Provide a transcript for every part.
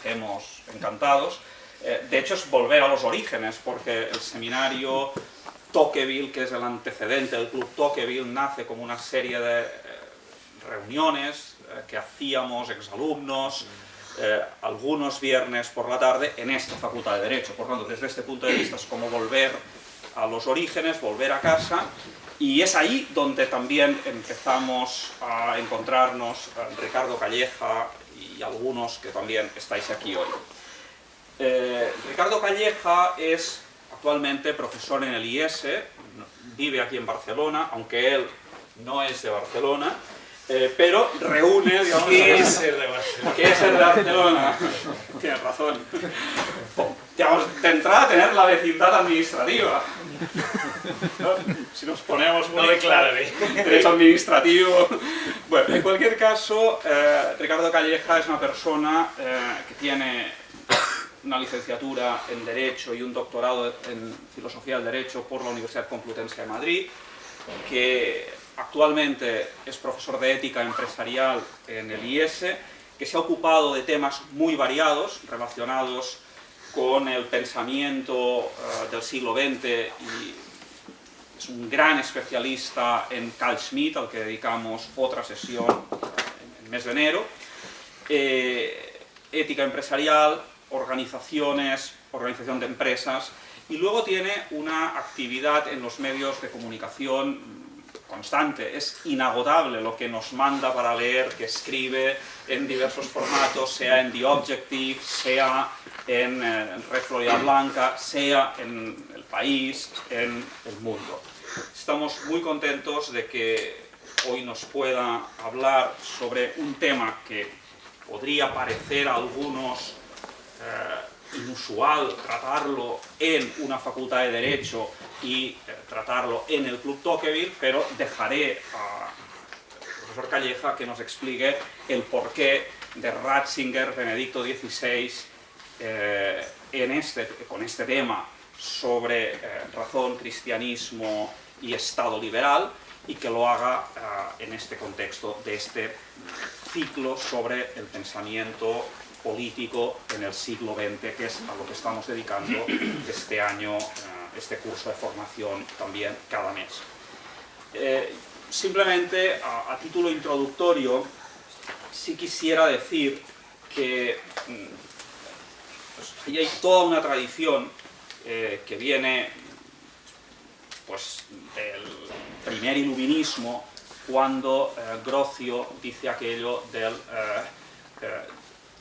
hacemos encantados. De hecho, es volver a los orígenes, porque el seminario Tocqueville, que es el antecedente del Club Tocqueville, nace como una serie de reuniones que hacíamos exalumnos algunos viernes por la tarde en esta Facultad de Derecho. Por tanto, desde este punto de vista es como volver a los orígenes, volver a casa, y es ahí donde también empezamos a encontrarnos Ricardo Calleja y algunos que también estáis aquí hoy. Ricardo Calleja es actualmente profesor en el IES, vive aquí en Barcelona, aunque él no es de Barcelona, pero reúne, digamos... ¿Qué es ser de Barcelona? ¿Qué es ser de Barcelona? Tienes razón. Digamos, de entrada, tener la vecindad administrativa. ¿No? Si nos ponemos... No declararé. Derecho administrativo... Bueno, en cualquier caso, Ricardo Calleja es una persona que tiene una licenciatura en Derecho y un doctorado en Filosofía del Derecho por la Universidad Complutense de Madrid, que actualmente es profesor de Ética Empresarial en el IES, que se ha ocupado de temas muy variados relacionados con el pensamiento del siglo XX, y es un gran especialista en Carl Schmitt, al que dedicamos otra sesión en el mes de enero. Ética empresarial, organización de empresas, y luego tiene una actividad en los medios de comunicación constante. Es inagotable lo que nos manda para leer, que escribe en diversos formatos, sea en The Objective, sea en Red Florida Blanca, sea en El País, en El Mundo. Estamos muy contentos de que hoy nos pueda hablar sobre un tema que podría parecer a algunos inusual tratarlo en una facultad de Derecho y tratarlo en el Club Tocqueville, pero dejaré al profesor Calleja que nos explique el porqué de Ratzinger, Benedicto XVI, con este tema sobre razón, cristianismo y Estado liberal, y que lo haga en este contexto de este ciclo sobre el pensamiento político en el siglo XX, que es a lo que estamos dedicando este año, este curso de formación también cada mes. Simplemente a título introductorio, sí quisiera decir que pues, hay toda una tradición que viene pues, del primer iluminismo, cuando Grocio dice aquello del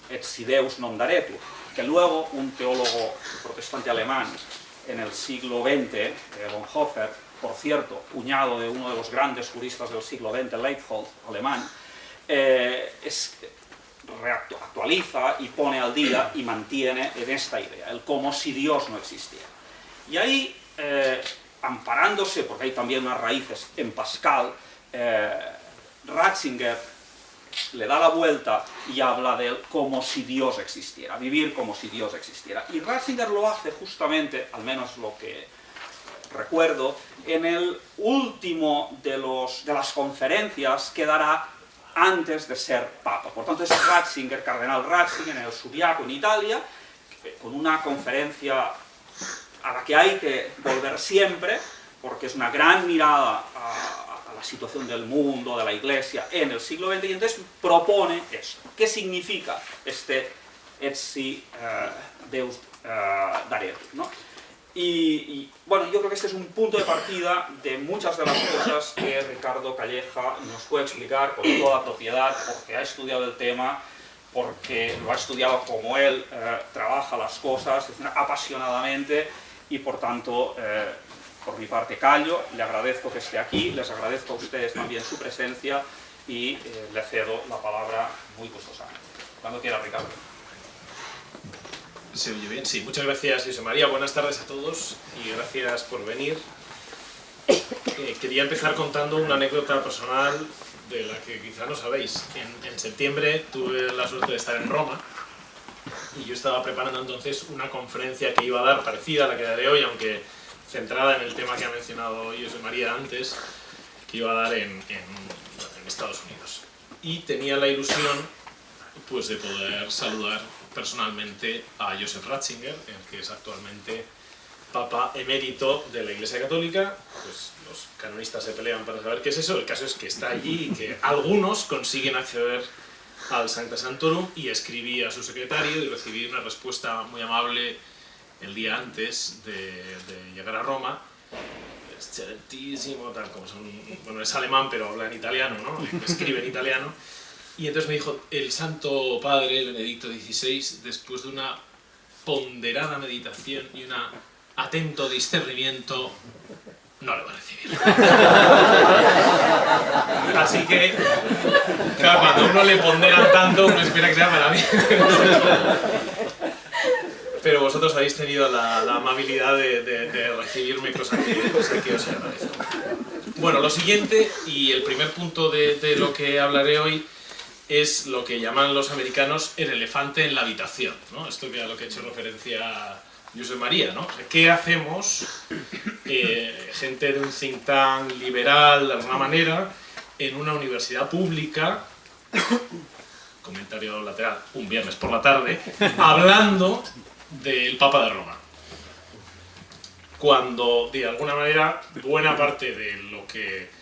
et si Deus non daretur, que luego un teólogo protestante alemán en el siglo XX, Bonhoeffer, por cierto, cuñado de uno de los grandes juristas del siglo XX, Leibniz, alemán, actualiza y pone al día y mantiene en esta idea, el como si Dios no existiera. Y ahí, amparándose, porque hay también unas raíces en Pascal, Ratzinger le da la vuelta y habla de él como si Dios existiera, vivir como si Dios existiera. Y Ratzinger lo hace justamente, al menos lo que recuerdo, en el último de las conferencias que dará antes de ser papa. Por tanto, es Ratzinger, cardenal Ratzinger, en el Subiaco, en Italia, con una conferencia a la que hay que volver siempre, porque es una gran mirada a la situación del mundo, de la Iglesia en el siglo XX, y entonces propone esto. ¿Qué significa este et si Deus daretur, ¿no? Y bueno, yo creo que este es un punto de partida de muchas de las cosas que Ricardo Calleja nos puede explicar con toda propiedad, porque ha estudiado el tema, porque lo ha estudiado como él trabaja las cosas, apasionadamente, y por tanto, por mi parte callo, le agradezco que esté aquí, les agradezco a ustedes también su presencia y le cedo la palabra muy gustosamente. Cuando quiera, Ricardo. ¿Se oye bien? Sí, muchas gracias, José María. Buenas tardes a todos y gracias por venir. Quería empezar contando una anécdota personal de la que quizá no sabéis. En septiembre tuve la suerte de estar en Roma y yo estaba preparando entonces una conferencia que iba a dar parecida a la que daré hoy, aunque centrada en el tema que ha mencionado José María antes, que iba a dar en Estados Unidos. Y tenía la ilusión pues, de poder saludar personalmente a Joseph Ratzinger, el que es actualmente Papa emérito de la Iglesia Católica. Pues los canonistas se pelean para saber qué es eso. El caso es que está allí y que algunos consiguen acceder al Sancta Sanctorum, y escribí a su secretario y recibí una respuesta muy amable el día antes de llegar a Roma. Excelentísimo, tal como son, bueno, es alemán pero habla en italiano, ¿no? Escribe en italiano. Y entonces me dijo: el Santo Padre Benedicto XVI, después de una ponderada meditación y un atento discernimiento, no le va a recibir. Así que, claro, cuando uno le ponderan tanto, uno espera que sea para mí. Pero vosotros habéis tenido la amabilidad de recibirme, cosa que os agradezco. Bueno, lo siguiente, y el primer punto de lo que hablaré hoy, es lo que llaman los americanos el elefante en la habitación, ¿no? Esto que a lo que he hecho referencia Josep María, ¿no? ¿Qué hacemos, gente de un think tank liberal, de alguna manera, en una universidad pública, comentario lateral, un viernes por la tarde, hablando del Papa de Roma? Cuando, de alguna manera, buena parte de lo que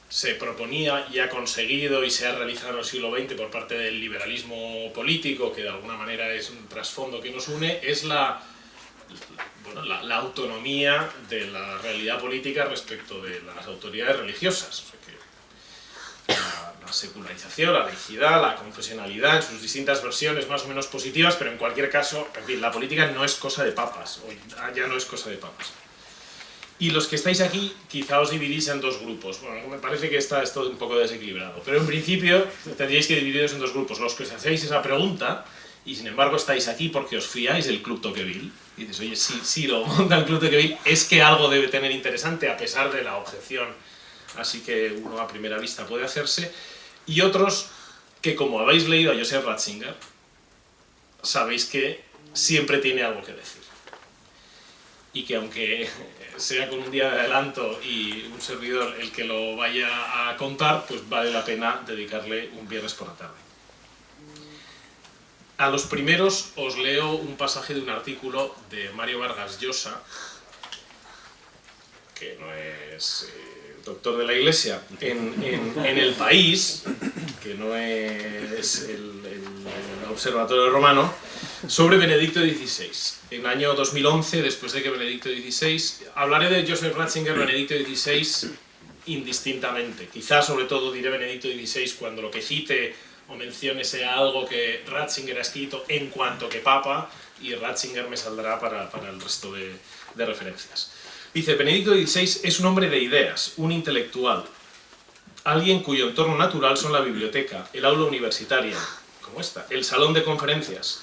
se proponía y ha conseguido y se ha realizado en el siglo XX por parte del liberalismo político, que de alguna manera es un trasfondo que nos une, es la autonomía de la realidad política respecto de las autoridades religiosas. O sea que la secularización, la laicidad, la confesionalidad en sus distintas versiones más o menos positivas, pero en cualquier caso, en fin, la política no es cosa de papas, hoy ya no es cosa de papas. Y los que estáis aquí, quizá os dividís en dos grupos. Bueno, me parece que está todo un poco desequilibrado, pero en principio tendríais que dividiros en dos grupos. Los que os hacéis esa pregunta, y sin embargo estáis aquí porque os fiáis del Club Tocqueville, y dices: oye, si lo monta el Club Tocqueville, es que algo debe tener interesante, a pesar de la objeción, así que uno a primera vista puede hacerse. Y otros que, como habéis leído a Joseph Ratzinger, sabéis que siempre tiene algo que decir. Y que aunque sea con un día de adelanto y un servidor el que lo vaya a contar, pues vale la pena dedicarle un viernes por la tarde. A los primeros os leo un pasaje de un artículo de Mario Vargas Llosa, que no es doctor de la Iglesia, en El País, que no es el Observatorio Romano, sobre Benedicto XVI. En el año 2011, después de que Benedicto XVI... Hablaré de Joseph Ratzinger, Benedicto XVI, indistintamente. Quizás, sobre todo, diré Benedicto XVI cuando lo que cite o mencione sea algo que Ratzinger ha escrito en cuanto que Papa, y Ratzinger me saldrá para el resto de referencias. Dice: Benedicto XVI es un hombre de ideas, un intelectual, alguien cuyo entorno natural son la biblioteca, el aula universitaria, como esta, el salón de conferencias.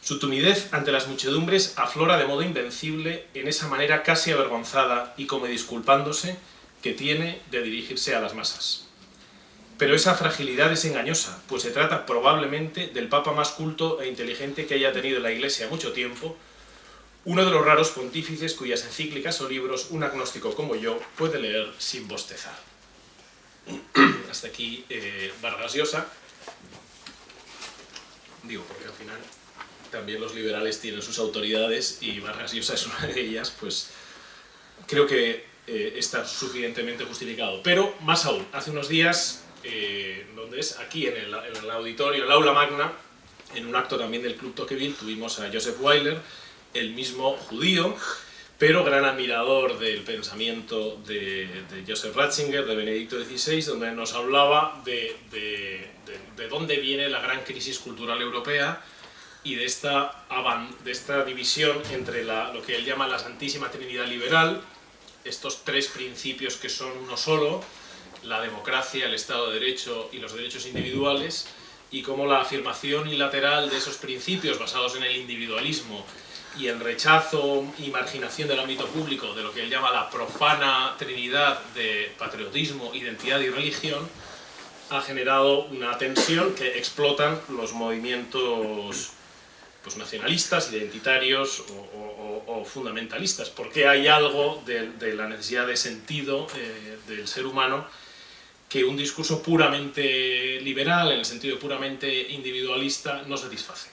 Su timidez ante las muchedumbres aflora de modo invencible en esa manera casi avergonzada y como disculpándose que tiene de dirigirse a las masas. Pero esa fragilidad es engañosa, pues se trata probablemente del papa más culto e inteligente que haya tenido la Iglesia mucho tiempo, uno de los raros pontífices cuyas encíclicas o libros un agnóstico como yo puede leer sin bostezar. Hasta aquí Vargas Llosa. Digo, porque al final también los liberales tienen sus autoridades y Vargas Llosa es una de ellas, pues creo que está suficientemente justificado. Pero más aún, hace unos días, donde es aquí en el auditorio, el aula magna, en un acto también del Club Tocqueville, tuvimos a Joseph Weiler, el mismo judío, pero gran admirador del pensamiento de Joseph Ratzinger, de Benedicto XVI, donde nos hablaba de dónde viene la gran crisis cultural europea y de esta división entre lo que él llama la Santísima Trinidad Liberal, estos tres principios que son uno solo, la democracia, el Estado de Derecho y los derechos individuales, y cómo la afirmación unilateral de esos principios basados en el individualismo y el rechazo y marginación del ámbito público de lo que él llama la profana trinidad de patriotismo, identidad y religión, ha generado una tensión que explotan los movimientos pues, nacionalistas, identitarios o fundamentalistas, porque hay algo de la necesidad de sentido del ser humano que un discurso puramente liberal, en el sentido puramente individualista, no satisface.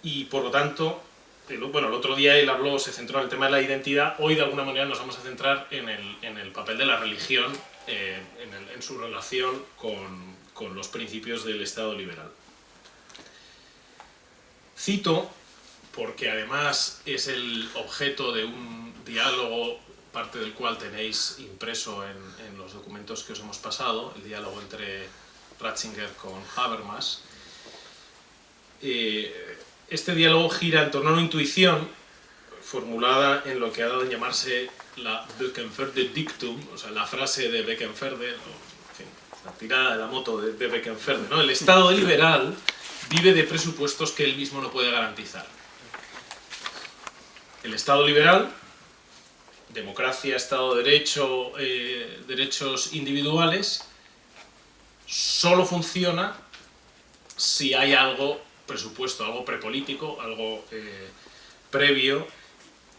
y por lo tanto, bueno, el otro día él habló, se centró en el tema de la identidad. Hoy de alguna manera nos vamos a centrar en el papel de la religión en su relación con los principios del Estado liberal. Cito, porque además es el objeto de un diálogo, parte del cual tenéis impreso en los documentos que os hemos pasado, el diálogo entre Ratzinger con Habermas. Este diálogo gira en torno a una intuición formulada en lo que ha dado en llamarse la Böckenförde Dictum, o sea, la frase de Böckenförde, en fin, la tirada de la moto de Böckenförde, ¿no? El Estado liberal vive de presupuestos que él mismo no puede garantizar. El Estado liberal, democracia, Estado de Derecho, derechos individuales, solo funciona si hay algo presupuesto, algo prepolítico, algo previo,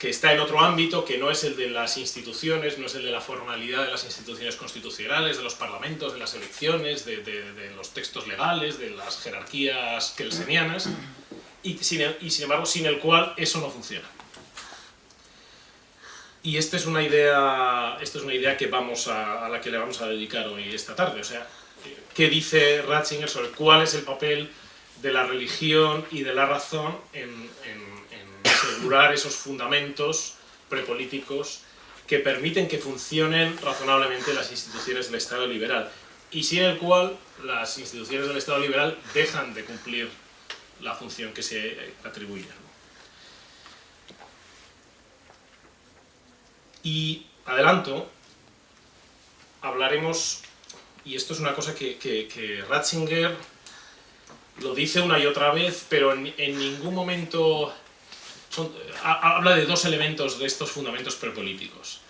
que está en otro ámbito, que no es el de las instituciones, no es el de la formalidad de las instituciones constitucionales, de los parlamentos, de las elecciones, de los textos legales, de las jerarquías kelsenianas, y sin embargo sin el cual eso no funciona. Y esta es una idea que a la que le vamos a dedicar hoy esta tarde. O sea, ¿qué dice Ratzinger sobre cuál es el papel de la religión y de la razón en asegurar esos fundamentos prepolíticos que permiten que funcionen razonablemente las instituciones del Estado liberal, y sin el cual las instituciones del Estado liberal dejan de cumplir la función que se atribuye? Y adelanto, hablaremos, y esto es una cosa que Ratzinger lo dice una y otra vez, pero en ningún momento habla de dos elementos de estos fundamentos prepolíticos,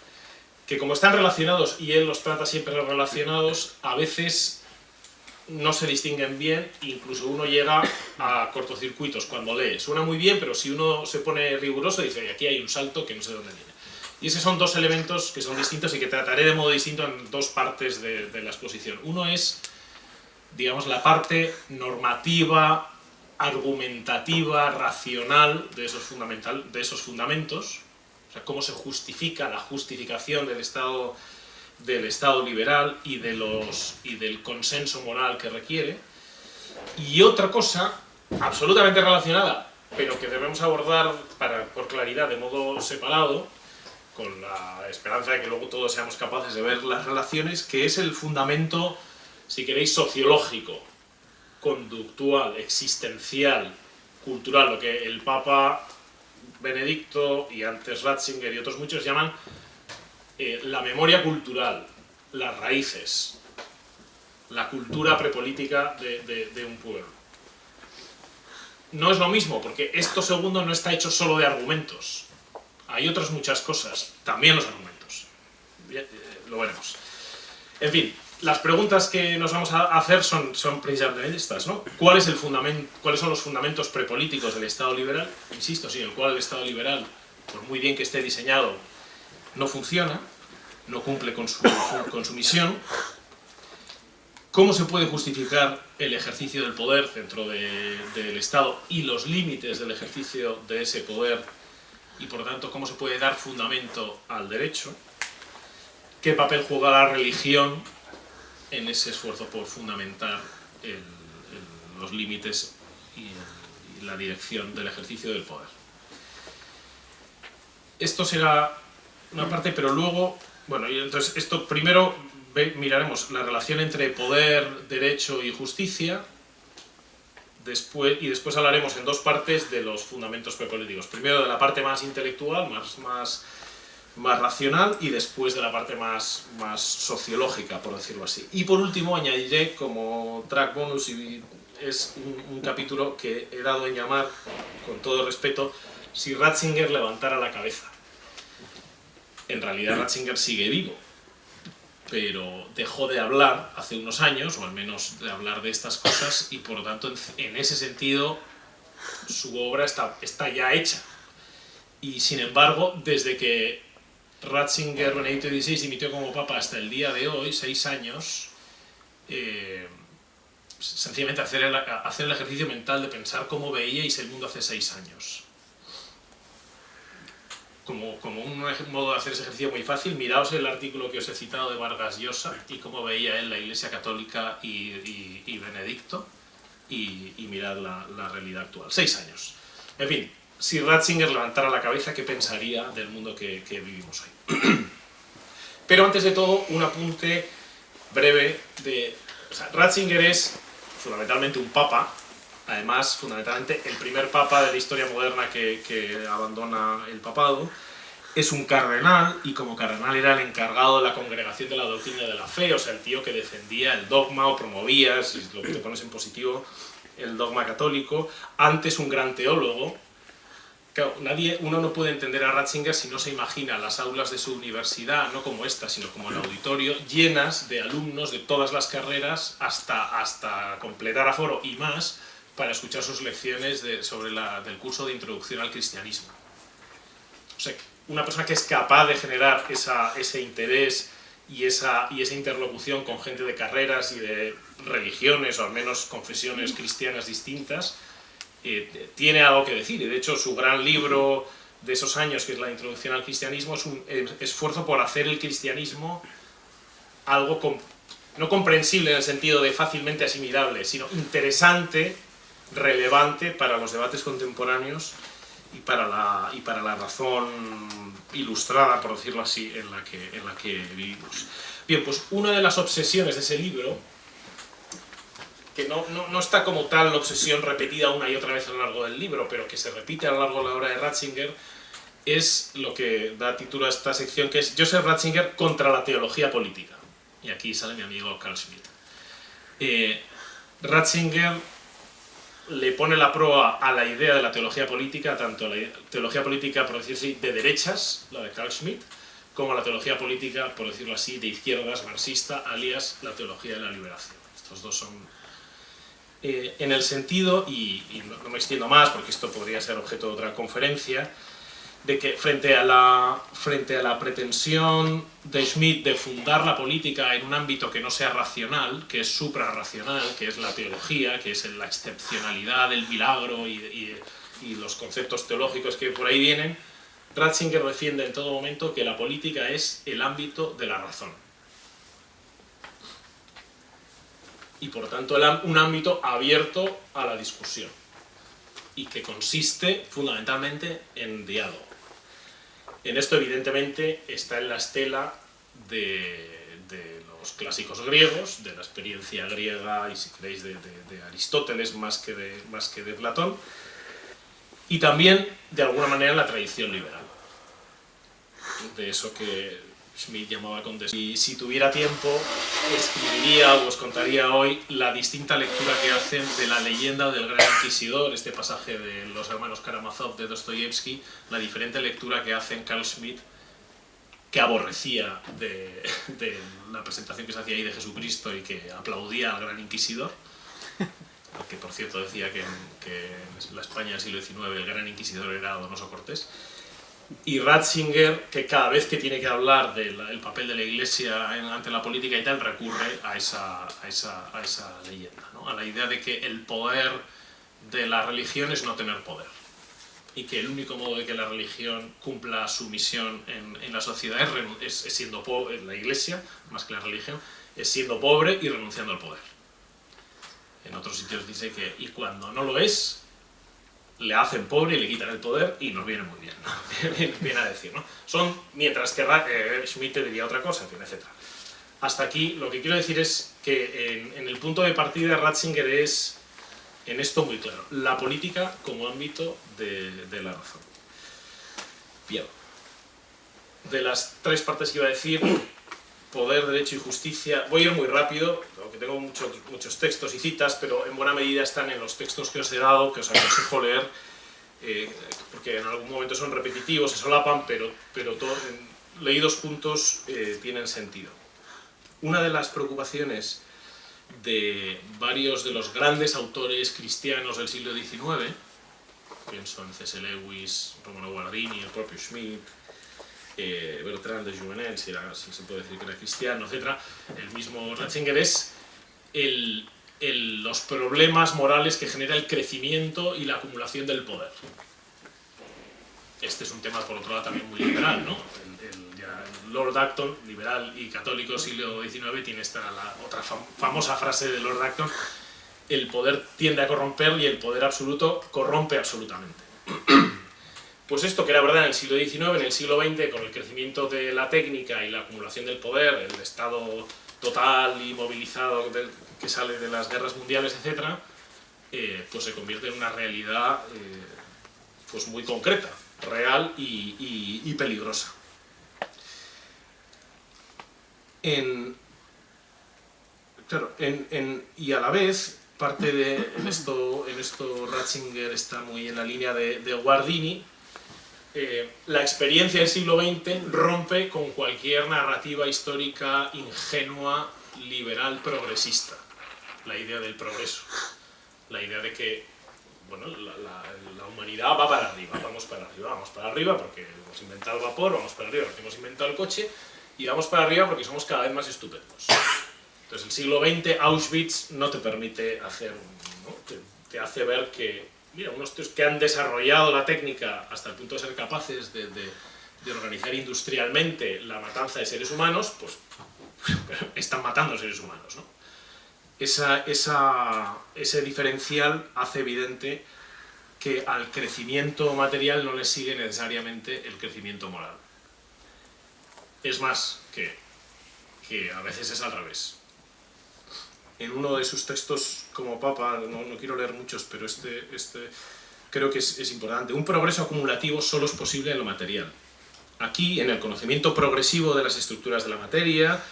que como están relacionados, y él los trata siempre relacionados, a veces no se distinguen bien, incluso uno llega a cortocircuitos cuando lee. Suena muy bien, pero si uno se pone riguroso dice, aquí hay un salto que no sé dónde viene. Y esos son dos elementos que son distintos y que trataré de modo distinto en dos partes de la exposición. Uno es, digamos, la parte normativa, argumentativa, racional de esos fundamentos, o sea, cómo se justifica la justificación del Estado liberal y del consenso moral que requiere. Y otra cosa absolutamente relacionada, pero que debemos abordar por claridad de modo separado, con la esperanza de que luego todos seamos capaces de ver las relaciones, que es el fundamento, si queréis, sociológico, conductual, existencial, cultural, lo que el Papa Benedicto y antes Ratzinger y otros muchos llaman la memoria cultural, las raíces, la cultura prepolítica de un pueblo. No es lo mismo, porque esto segundo no está hecho solo de argumentos. Hay otras muchas cosas, también los argumentos. Lo veremos. En fin, las preguntas que nos vamos a hacer son precisamente estas, ¿no? ¿Cuáles son los fundamentos prepolíticos del Estado liberal? Insisto, sin el cual el Estado liberal, por muy bien que esté diseñado, no funciona, no cumple con su misión. ¿Cómo se puede justificar el ejercicio del poder dentro del Estado y los límites del ejercicio de ese poder? Y por lo tanto, ¿cómo se puede dar fundamento al derecho? ¿Qué papel juega la religión en ese esfuerzo por fundamentar los límites y la dirección del ejercicio del poder? Esto será una parte, pero luego, bueno, y entonces esto primero miraremos la relación entre poder, derecho y justicia, y después hablaremos en dos partes de los fundamentos prepolíticos. Primero de la parte más intelectual, más racional, y después de la parte más sociológica, por decirlo así. Y por último añadiré como track bonus, y es un capítulo que he dado en llamar, con todo respeto, si Ratzinger levantara la cabeza. En realidad Ratzinger sigue vivo, pero dejó de hablar hace unos años, o al menos de hablar de estas cosas, y por lo tanto, en ese sentido, su obra está ya hecha. Y sin embargo, desde que Ratzinger, Benedicto XVI, dimitió como papa hasta el día de hoy, 6 años, sencillamente hacer el ejercicio mental de pensar cómo veíais el mundo hace 6 años. Como un modo de hacer ese ejercicio muy fácil, miraos el artículo que os he citado de Vargas Llosa y cómo veía él la Iglesia Católica y Benedicto, y mirad la realidad actual. 6 años. En fin, si Ratzinger levantara la cabeza, ¿qué pensaría del mundo que vivimos hoy? Pero antes de todo, un apunte breve de... O sea, Ratzinger es fundamentalmente un papa, además, fundamentalmente, el primer papa de la historia moderna que abandona el papado. Es un cardenal, y como cardenal era el encargado de la congregación de la doctrina de la fe, o sea, el tío que defendía el dogma o promovía, si lo que te pones en positivo, el dogma católico. Antes un gran teólogo. Claro, uno no puede entender a Ratzinger si no se imagina las aulas de su universidad, no como esta, sino como el auditorio, llenas de alumnos de todas las carreras hasta completar aforo y más, para escuchar sus lecciones sobre del curso de introducción al cristianismo. O sea, una persona que es capaz de generar ese interés y esa interlocución con gente de carreras y de religiones, o al menos confesiones cristianas distintas, tiene algo que decir. Y de hecho su gran libro de esos años, que es la introducción al cristianismo, es un esfuerzo por hacer el cristianismo algo no comprensible en el sentido de fácilmente asimilable, sino interesante, relevante para los debates contemporáneos y para la razón ilustrada, por decirlo así, en la que vivimos. Bien, pues una de las obsesiones de ese libro, que no está como tal la obsesión repetida una y otra vez a lo largo del libro, pero que se repite a lo largo de la obra de Ratzinger, es lo que da título a esta sección, que es Joseph Ratzinger contra la teología política. Y aquí sale mi amigo Carl Schmitt. Ratzinger le pone la proa a la idea de la teología política, tanto la teología política, por decirlo así, de derechas, la de Carl Schmitt, como la teología política, por decirlo así, de izquierdas, marxista, alias la teología de la liberación. Estos dos son... en el sentido, y no me extiendo más porque esto podría ser objeto de otra conferencia, de que frente a la pretensión de Schmitt de fundar la política en un ámbito que no sea racional, que es suprarracional, que es la teología, que es la excepcionalidad, el milagro y los conceptos teológicos que por ahí vienen, Ratzinger defiende en todo momento que la política es el ámbito de la razón. Y por tanto un ámbito abierto a la discusión, y que consiste fundamentalmente en diálogo. En esto evidentemente está en la estela de los clásicos griegos, de la experiencia griega y, si queréis, de Aristóteles más que de Platón, y también de alguna manera en la tradición liberal, de eso que Schmitt llamaba con desdén. Y si tuviera tiempo, escribiría o os contaría hoy la distinta lectura que hacen de la leyenda del Gran Inquisidor, este pasaje de los hermanos Karamazov de Dostoyevsky, la diferente lectura que hacen Carl Schmitt, que aborrecía de la presentación que se hacía ahí de Jesucristo y que aplaudía al Gran Inquisidor, que por cierto decía que en la España del siglo XIX el Gran Inquisidor era Donoso Cortés. Y Ratzinger, que cada vez que tiene que hablar del papel de la Iglesia ante la política y tal, recurre a esa leyenda, ¿no? A la idea de que el poder de la religión es no tener poder, y que el único modo de que la religión cumpla su misión en la sociedad es siendo pobre. La Iglesia, más que la religión, es siendo pobre y renunciando al poder. En otros sitios dice que, y cuando no lo es, le hacen pobre y le quitan el poder, y nos viene muy bien, ¿no? Viene a decir, ¿no? Mientras que Schmitt diría otra cosa, en fin, etc. Hasta aquí lo que quiero decir es que en el punto de partida Ratzinger es, en esto, muy claro: la política como ámbito de la razón. Bien. De las tres partes que iba a decir, poder, derecho y justicia, voy a ir muy rápido, aunque tengo muchos textos y citas, pero en buena medida están en los textos que os he dado, que os aconsejo leer, porque en algún momento son repetitivos, se solapan, pero leídos juntos tienen sentido. Una de las preocupaciones de varios de los grandes autores cristianos del siglo XIX, pienso en C.S. Lewis, Romano Guardini, el propio Schmitt, Bertrand de Jouvenel, si se puede decir que era cristiano, etc., el mismo Ratzinger, es los problemas morales que genera el crecimiento y la acumulación del poder. Este es un tema, por otro lado, también muy liberal, ¿no? Lord Acton, liberal y católico siglo XIX, tiene la otra famosa frase de Lord Acton: el poder tiende a corromper y el poder absoluto corrompe absolutamente. Pues esto, que era verdad en el siglo XIX, en el siglo XX, con el crecimiento de la técnica y la acumulación del poder, el estado total y movilizado que sale de las guerras mundiales, etc., pues se convierte en una realidad pues muy concreta, real y peligrosa. Y a la vez, parte de en esto Ratzinger está muy en la línea de Guardini. La experiencia del siglo XX rompe con cualquier narrativa histórica ingenua, liberal, progresista. La idea del progreso, la idea de que, bueno, la humanidad va para arriba, vamos para arriba porque hemos inventado el vapor, vamos para arriba porque hemos inventado el coche, y vamos para arriba porque somos cada vez más estupendos. Entonces el siglo XX, Auschwitz, no te permite hacer, ¿no? Te hace ver que, mira, unos tíos que han desarrollado la técnica hasta el punto de ser capaces de organizar industrialmente la matanza de seres humanos, pues están matando seres humanos, ¿no? Ese diferencial hace evidente que al crecimiento material no le sigue necesariamente el crecimiento moral. Es más, que a veces es al revés. En uno de sus textos como Papa, no quiero leer muchos, pero este creo que es importante. Un progreso acumulativo solo es posible en lo material. Aquí, en el conocimiento progresivo de las estructuras de la materia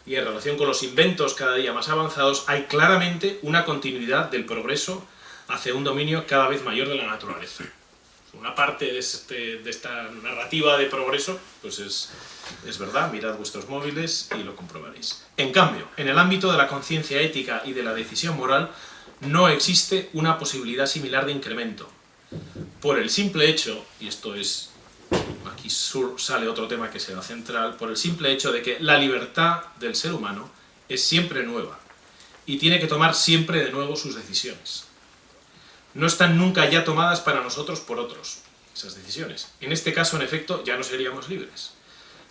y en relación con los inventos cada día más avanzados, hay claramente una continuidad del progreso hacia un dominio cada vez mayor de la naturaleza. Una parte de esta narrativa de progreso, pues es verdad, mirad vuestros móviles y lo comprobaréis. En cambio, en el ámbito de la conciencia ética y de la decisión moral, no existe una posibilidad similar de incremento. Por el simple hecho, y esto es, aquí sale otro tema que será central, por el simple hecho de que la libertad del ser humano es siempre nueva y tiene que tomar siempre de nuevo sus decisiones. No están nunca ya tomadas para nosotros por otros, esas decisiones. En este caso, en efecto, ya no seríamos libres.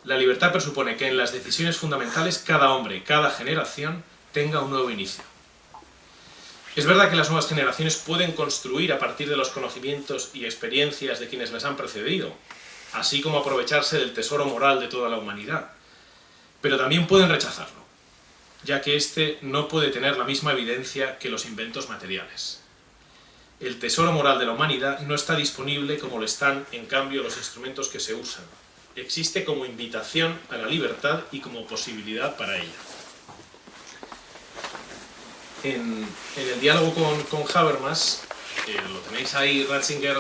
La libertad presupone que en las decisiones fundamentales cada hombre, cada generación, tenga un nuevo inicio. Es verdad que las nuevas generaciones pueden construir a partir de los conocimientos y experiencias de quienes las han precedido, así como aprovecharse del tesoro moral de toda la humanidad, pero también pueden rechazarlo, ya que éste no puede tener la misma evidencia que los inventos materiales. El tesoro moral de la humanidad no está disponible como lo están, en cambio, los instrumentos que se usan. Existe como invitación a la libertad y como posibilidad para ella. En el diálogo con Habermas, lo tenéis ahí, Ratzinger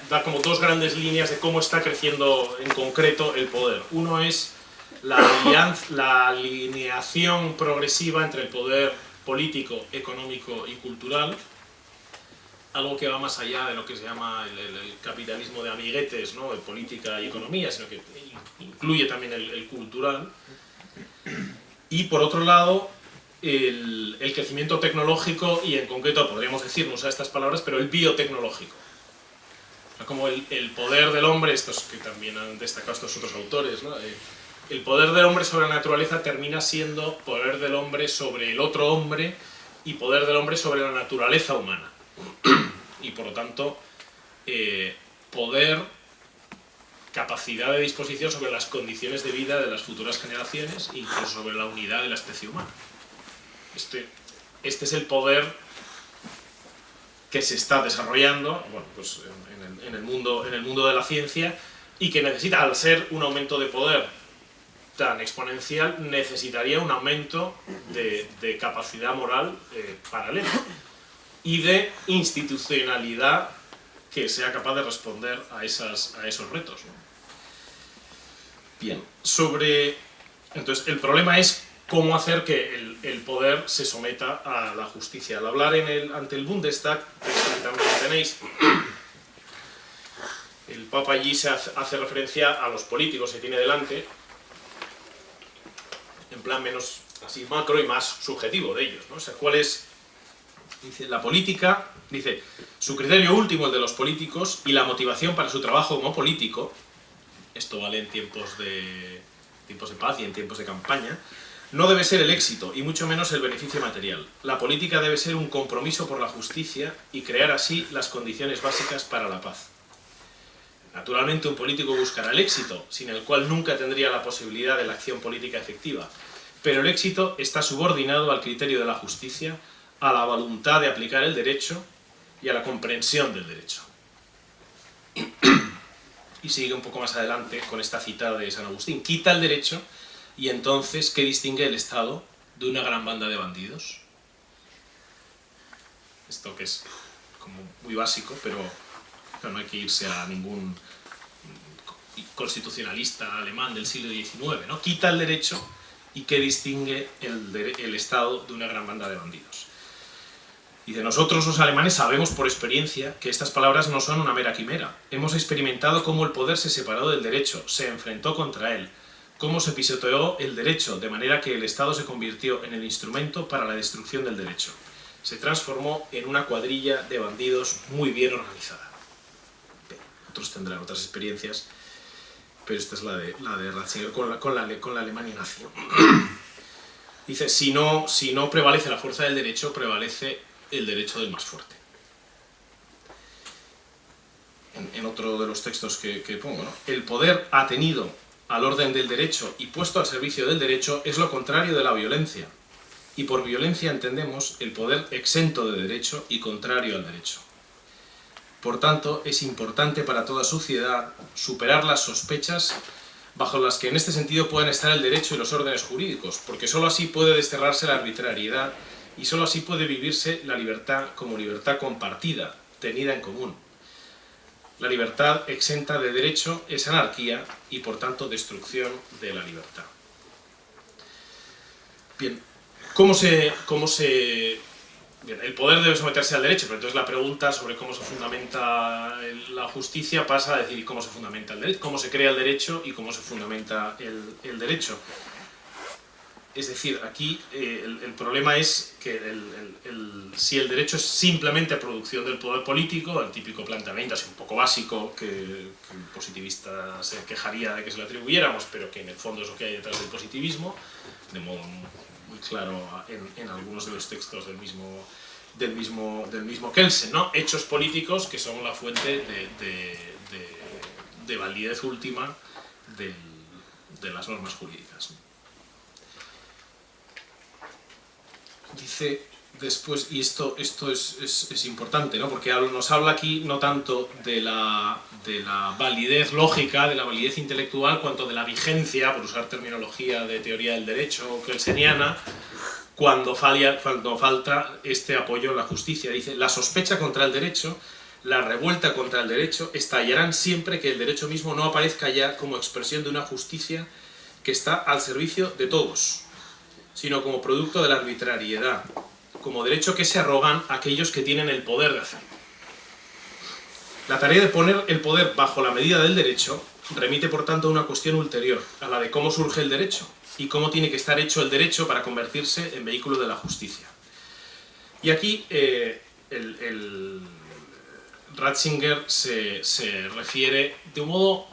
da como dos grandes líneas de cómo está creciendo en concreto el poder. Uno es la alineación progresiva entre el poder político, económico y cultural, algo que va más allá de lo que se llama el capitalismo de amiguetes, ¿no?, de política y economía, sino que incluye también el cultural. Y por otro lado, el crecimiento tecnológico y en concreto, podríamos decir, no usar estas palabras, pero el biotecnológico. O sea, como el poder del hombre, estos que también han destacado estos otros autores, ¿no?, el poder del hombre sobre la naturaleza termina siendo poder del hombre sobre el otro hombre y poder del hombre sobre la naturaleza humana. Y por lo tanto, poder, capacidad de disposición sobre las condiciones de vida de las futuras generaciones e incluso sobre la unidad de la especie humana. Este es el poder que se está desarrollando, bueno, pues en el mundo de la ciencia, y que necesita, al ser un aumento de poder tan exponencial, necesitaría un aumento de capacidad moral paralela y de institucionalidad que sea capaz de responder a esos retos, ¿no? Bien, entonces el problema es cómo hacer que el poder se someta a la justicia. Al hablar ante el Bundestag, que también tenéis, el Papa allí hace referencia a los políticos que tiene delante, en plan menos así macro y más subjetivo de ellos, ¿no? O sea, ¿cuál es Dice, la política, dice, su criterio último, el de los políticos, y la motivación para su trabajo como político, esto vale en tiempos de paz y en tiempos de campaña, no debe ser el éxito, y mucho menos el beneficio material. La política debe ser un compromiso por la justicia y crear así las condiciones básicas para la paz. Naturalmente un político buscará el éxito, sin el cual nunca tendría la posibilidad de la acción política efectiva, pero el éxito está subordinado al criterio de la justicia, a la voluntad de aplicar el derecho y a la comprensión del derecho. Y sigue un poco más adelante con esta cita de San Agustín. Quita el derecho y entonces, ¿qué distingue el Estado de una gran banda de bandidos? Esto que es como muy básico, pero no hay que irse a ningún constitucionalista alemán del siglo XIX, ¿no? Quita el derecho y ¿qué distingue el Estado de una gran banda de bandidos? Dice, nosotros los alemanes sabemos por experiencia que estas palabras no son una mera quimera. Hemos experimentado cómo el poder se separó del derecho, se enfrentó contra él, cómo se pisoteó el derecho, de manera que el Estado se convirtió en el instrumento para la destrucción del derecho. Se transformó en una cuadrilla de bandidos muy bien organizada. Bien, otros tendrán otras experiencias, pero esta es la de Ratzinger con la Alemania nazi. Dice, si no prevalece la fuerza del derecho, prevalece el derecho del más fuerte. En otro de los textos que pongo, ¿no? El poder atenido al orden del derecho y puesto al servicio del derecho es lo contrario de la violencia. Y por violencia entendemos el poder exento de derecho y contrario al derecho. Por tanto, es importante para toda sociedad superar las sospechas bajo las que en este sentido puedan estar el derecho y los órdenes jurídicos, porque sólo así puede desterrarse la arbitrariedad y sólo así puede vivirse la libertad como libertad compartida, tenida en común. La libertad exenta de derecho es anarquía y por tanto destrucción de la libertad. Bien, Bien, el poder debe someterse al derecho, pero entonces la pregunta sobre cómo se fundamenta la justicia pasa a decir cómo se fundamenta el derecho, cómo se crea el derecho y cómo se fundamenta el derecho. Es decir, aquí el problema es que si el derecho es simplemente producción del poder político, el típico planteamiento así un poco básico que el positivista se quejaría de que se lo atribuyéramos, pero que en el fondo es lo que hay detrás del positivismo, de modo muy claro en algunos de los textos del mismo Kelsen, ¿no? Hechos políticos que son la fuente de validez última de las normas jurídicas. Dice después, y esto es importante, ¿no? Porque nos habla aquí no tanto de la validez lógica, de la validez intelectual, cuanto de la vigencia, por usar terminología de teoría del derecho kelseniana, cuando falta este apoyo en la justicia. Dice, la sospecha contra el derecho, la revuelta contra el derecho, estallarán siempre que el derecho mismo no aparezca ya como expresión de una justicia que está al servicio de todos, sino como producto de la arbitrariedad, como derecho que se arrogan aquellos que tienen el poder de hacerlo. La tarea de poner el poder bajo la medida del derecho remite por tanto a una cuestión ulterior, a la de cómo surge el derecho y cómo tiene que estar hecho el derecho para convertirse en vehículo de la justicia. Y aquí Ratzinger se refiere de un modo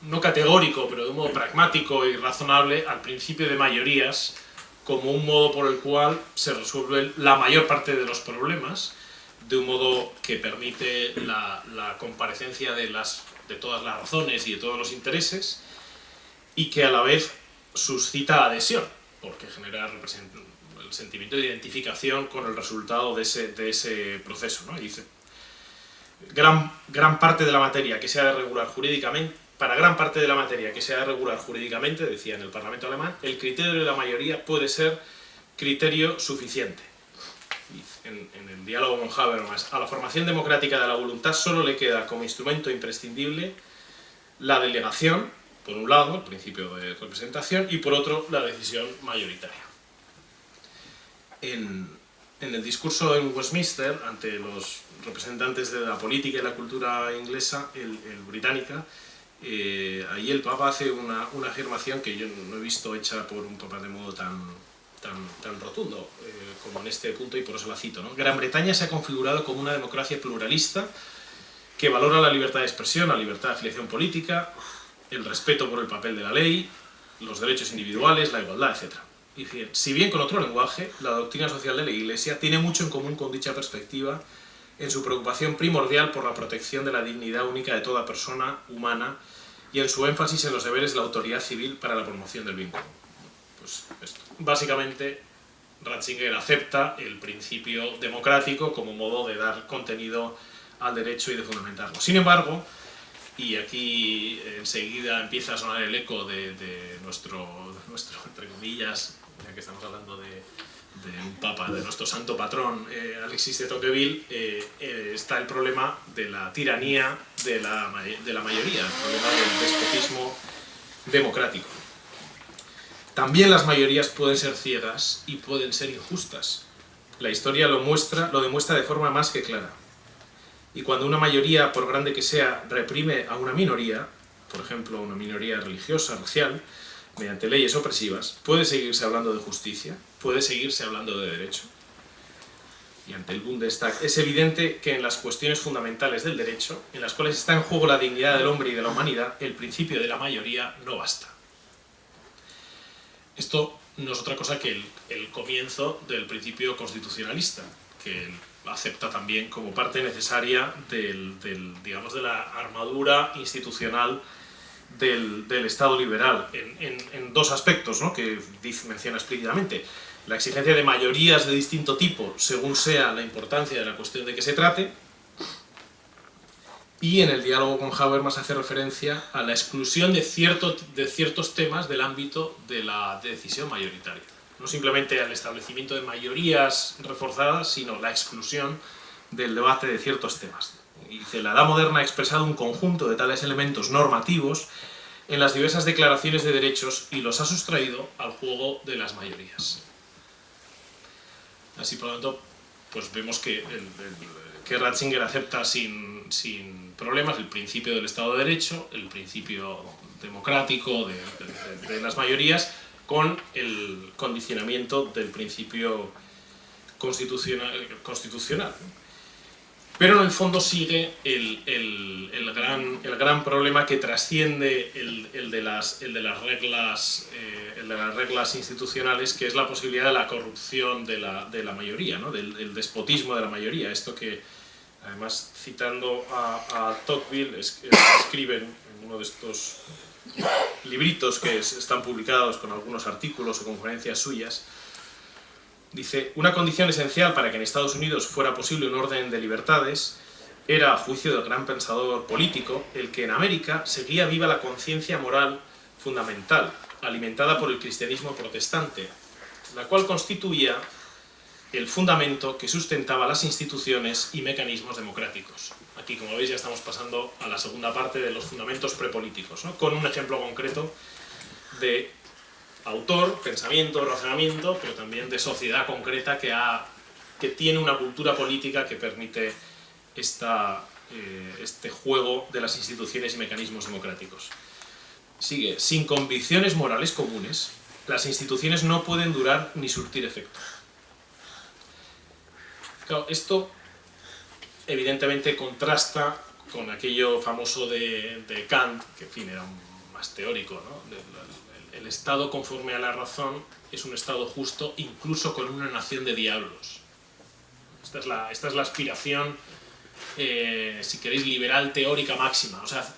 no categórico, pero de un modo pragmático y razonable al principio de mayorías, como un modo por el cual se resuelven la mayor parte de los problemas, de un modo que permite la comparecencia de todas las razones y de todos los intereses, y que a la vez suscita adhesión, porque genera el sentimiento de identificación con el resultado de ese proceso, ¿no? Y dice, gran parte de la materia que se ha de regular jurídicamente, para gran parte de la materia que se ha de regular jurídicamente, decía en el Parlamento alemán, el criterio de la mayoría puede ser criterio suficiente. En el diálogo con Habermas, a la formación democrática de la voluntad solo le queda como instrumento imprescindible la delegación, por un lado, el principio de representación, y por otro, la decisión mayoritaria. En el discurso en Westminster, ante los representantes de la política y la cultura inglesa, el británica, ahí el Papa hace una afirmación que yo no he visto hecha por un Papa de modo tan tan rotundo como en este punto, y por eso la cito, ¿no? Gran Bretaña se ha configurado como una democracia pluralista que valora la libertad de expresión, la libertad de afiliación política, el respeto por el papel de la ley, los derechos individuales, la igualdad, etc. Y si bien con otro lenguaje, la doctrina social de la Iglesia tiene mucho en común con dicha perspectiva en su preocupación primordial por la protección de la dignidad única de toda persona humana y en su énfasis en los deberes de la autoridad civil para la promoción del bien común. Pues esto. Básicamente, Ratzinger acepta el principio democrático como modo de dar contenido al derecho y de fundamentarlo. Sin embargo, y aquí enseguida empieza a sonar el eco de nuestro, entre comillas, ya que estamos hablando de un papa, de nuestro santo patrón, Alexis de Tocqueville, está el problema de la tiranía de la mayoría, el problema del despotismo democrático. También las mayorías pueden ser ciegas y pueden ser injustas. La historia lo demuestra de forma más que clara. Y cuando una mayoría, por grande que sea, reprime a una minoría, por ejemplo, una minoría religiosa, racial, mediante leyes opresivas, puede seguirse hablando de justicia, puede seguirse hablando de derecho. Y ante el Bundestag es evidente que en las cuestiones fundamentales del derecho, en las cuales está en juego la dignidad del hombre y de la humanidad, el principio de la mayoría no basta. Esto no es otra cosa que el comienzo del principio constitucionalista, que él acepta también como parte necesaria digamos, de la armadura institucional del Estado liberal, en dos aspectos, ¿no?, que menciona explícitamente. La exigencia de mayorías de distinto tipo, según sea la importancia de la cuestión de que se trate, y en el diálogo con Habermas hace referencia a la exclusión de ciertos temas del ámbito de la decisión mayoritaria. No simplemente al establecimiento de mayorías reforzadas, sino la exclusión del debate de ciertos temas. Y dice, la edad moderna ha expresado un conjunto de tales elementos normativos en las diversas declaraciones de derechos y los ha sustraído al juego de las mayorías. Así, por lo tanto, pues vemos que Ratzinger acepta sin problemas el principio del Estado de Derecho, el principio democrático de las mayorías, con el condicionamiento del principio constitucional. Pero en el fondo sigue el gran problema que trasciende el de las reglas institucionales, que es la posibilidad de la corrupción de la mayoría, ¿no?, del despotismo de la mayoría. Esto que, además, citando a Tocqueville, escriben en uno de estos libritos que están publicados con algunos artículos o conferencias suyas. Dice, una condición esencial para que en Estados Unidos fuera posible un orden de libertades era, a juicio del gran pensador político, el que en América seguía viva la conciencia moral fundamental, alimentada por el cristianismo protestante, la cual constituía el fundamento que sustentaba las instituciones y mecanismos democráticos. Aquí, como veis, ya estamos pasando a la segunda parte de los fundamentos prepolíticos, ¿no?, con un ejemplo concreto de autor, pensamiento, razonamiento, pero también de sociedad concreta que tiene una cultura política que permite este juego de las instituciones y mecanismos democráticos. Sigue, sin convicciones morales comunes, las instituciones no pueden durar ni surtir efecto. Claro, esto evidentemente contrasta con aquello famoso de Kant, que en fin era más teórico, ¿no? El Estado conforme a la razón es un Estado justo incluso con una nación de diablos. Esta es la aspiración, si queréis, liberal teórica máxima. O sea,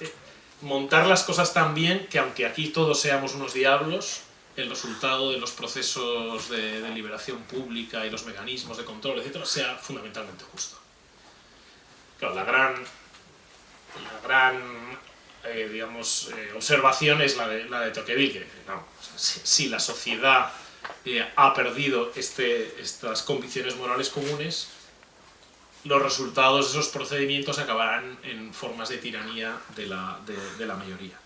montar las cosas tan bien que aunque aquí todos seamos unos diablos, el resultado de los procesos de liberación pública y los mecanismos de control, etcétera, sea fundamentalmente justo. Claro, la gran digamos, observación es la de Tocqueville, que no, o sea, si la sociedad ha perdido estas convicciones morales comunes, los resultados de esos procedimientos acabarán en formas de tiranía de la mayoría.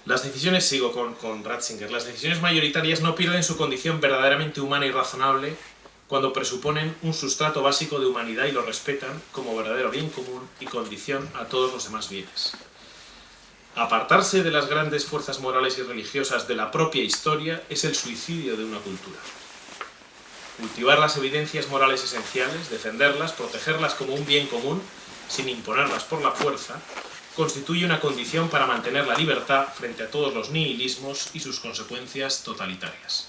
Las decisiones, sigo con Ratzinger, las decisiones mayoritarias no pierden su condición verdaderamente humana y razonable cuando presuponen un sustrato básico de humanidad y lo respetan como verdadero bien común y condición a todos los demás bienes. Apartarse de las grandes fuerzas morales y religiosas de la propia historia es el suicidio de una cultura. Cultivar las evidencias morales esenciales, defenderlas, protegerlas como un bien común, sin imponerlas por la fuerza, constituye una condición para mantener la libertad frente a todos los nihilismos y sus consecuencias totalitarias.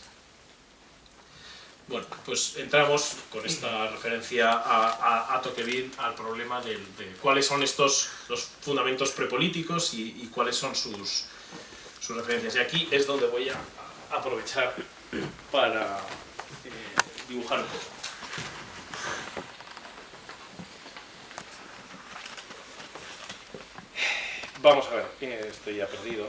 Bueno, pues entramos con esta referencia a Tocqueville al problema de cuáles son los fundamentos prepolíticos y cuáles son sus referencias. Y aquí es donde voy a aprovechar para dibujar un poco. Vamos a ver, estoy ya perdido.